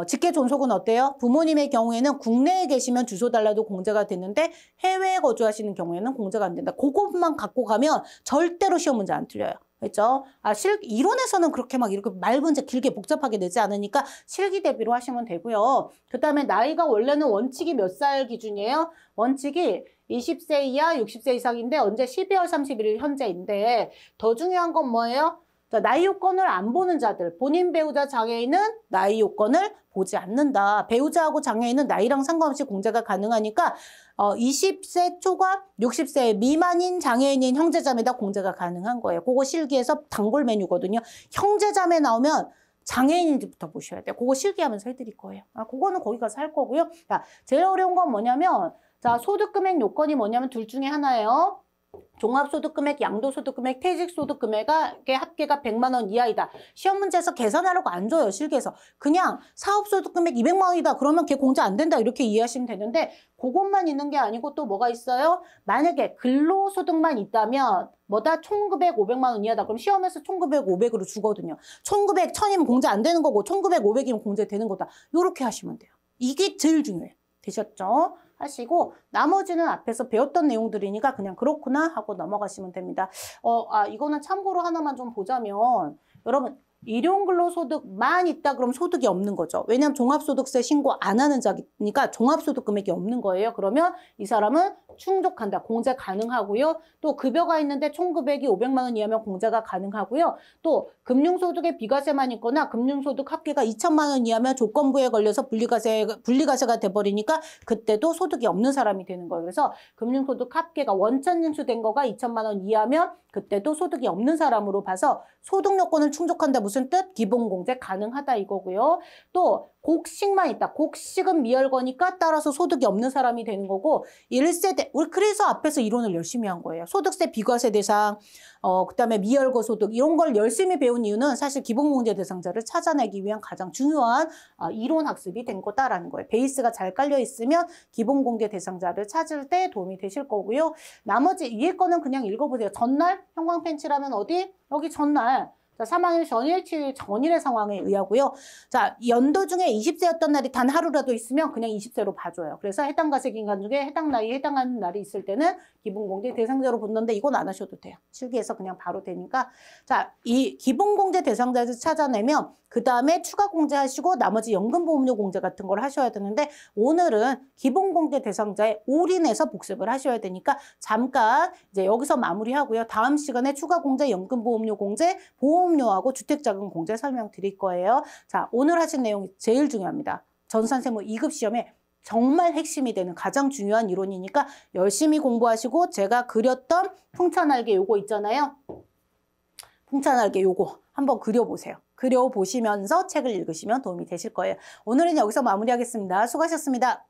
직계 존속은 어때요? 부모님의 경우에는 국내에 계시면 주소 달라도 공제가 되는데 해외에 거주하시는 경우에는 공제가 안 된다. 그것만 갖고 가면 절대로 시험 문제 안 틀려요. 그렇죠? 이론에서는 그렇게 막 이렇게 말 문제 길게 복잡하게 내지 않으니까 실기 대비로 하시면 되고요. 그 다음에 나이가 원래는 원칙이 몇 살 기준이에요? 원칙이 20세 이하 60세 이상인데 언제 12월 31일 현재인데 더 중요한 건 뭐예요? 자, 나이 요건을 안 보는 자들, 본인 배우자 장애인은 나이 요건을 보지 않는다. 배우자하고 장애인은 나이랑 상관없이 공제가 가능하니까 20세 초과 60세 미만인 장애인인 형제자매다 공제가 가능한 거예요. 그거 실기에서 단골 메뉴거든요. 형제자매 나오면 장애인인지부터 보셔야 돼요. 그거 실기하면서 해드릴 거예요. 그거는 거기 가서 할 거고요. 자, 제일 어려운 건 뭐냐면 자, 소득금액 요건이 뭐냐면 둘 중에 하나예요. 종합소득금액, 양도소득금액, 퇴직소득금액의 합계가 100만 원 이하이다. 시험 문제에서 계산하라고 안 줘요. 실기에서. 그냥 사업소득금액 200만 원이다. 그러면 걔 공제 안 된다. 이렇게 이해하시면 되는데 그것만 있는 게 아니고 또 뭐가 있어요? 만약에 근로소득만 있다면 뭐다? 총급액 500만 원 이하다. 그럼 시험에서 총급액 500으로 주거든요. 총급액 1000이면 공제 안 되는 거고 총급액 500이면 공제되는 거다. 이렇게 하시면 돼요. 이게 제일 중요해요. 되셨죠? 하시고 나머지는 앞에서 배웠던 내용들이니까 그냥 그렇구나 하고 넘어가시면 됩니다. 이거는 참고로 하나만 좀 보자면 여러분 일용근로소득만 있다 그럼 소득이 없는 거죠. 왜냐하면 종합소득세 신고 안 하는 자니까 종합소득 금액이 없는 거예요. 그러면 이 사람은 충족한다. 공제 가능하고요. 또 급여가 있는데 총급액이 500만 원 이하면 공제가 가능하고요. 또 금융소득에 비과세만 있거나 금융소득 합계가 2천만 원 이하면 조건부에 걸려서 분리과세가 돼버리니까 그때도 소득이 없는 사람이 되는 거예요. 그래서 금융소득 합계가 원천 징수된 거가 2천만 원 이하면 그때도 소득이 없는 사람으로 봐서 소득 요건을 충족한다. 무슨 뜻? 기본공제 가능하다 이거고요. 또 곡식만 있다. 곡식은 미열거니까 따라서 소득이 없는 사람이 되는 거고 1세대 우리 그래서 앞에서 이론을 열심히 한 거예요. 소득세 비과세 대상 그다음에 미열거 소득 이런 걸 열심히 배운 이유는 사실 기본공제 대상자를 찾아내기 위한 가장 중요한 이론 학습이 된 거다라는 거예요. 베이스가 잘 깔려 있으면 기본공제 대상자를 찾을 때 도움이 되실 거고요. 나머지 위에 거는 그냥 읽어보세요. 전날 형광펜치라면 어디? 여기 전날. 자, 3학일 전일, 7일 전일의 상황에 의하고요. 자, 연도 중에 20세였던 날이 단 하루라도 있으면 그냥 20세로 봐줘요. 그래서 해당 가세기간 중에 해당 나이에 해당하는 날이 있을 때는 기본공제 대상자로 붙는데 이건 안 하셔도 돼요. 실기에서 그냥 바로 되니까. 자, 이 기본공제 대상자를 찾아내면 그 다음에 추가 공제하시고 나머지 연금보험료 공제 같은 걸 하셔야 되는데 오늘은 기본공제 대상자에 올인해서 복습을 하셔야 되니까 잠깐 이제 여기서 마무리하고요. 다음 시간에 추가 공제, 연금보험료 공제, 보험료하고 주택자금 공제 설명드릴 거예요. 자, 오늘 하신 내용이 제일 중요합니다. 전산세무 2급 시험에 정말 핵심이 되는 가장 중요한 이론이니까 열심히 공부하시고 제가 그렸던 풍차날개 요거 있잖아요. 풍차날개 요거 한번 그려보세요. 그려보시면서 책을 읽으시면 도움이 되실 거예요. 오늘은 여기서 마무리하겠습니다. 수고하셨습니다.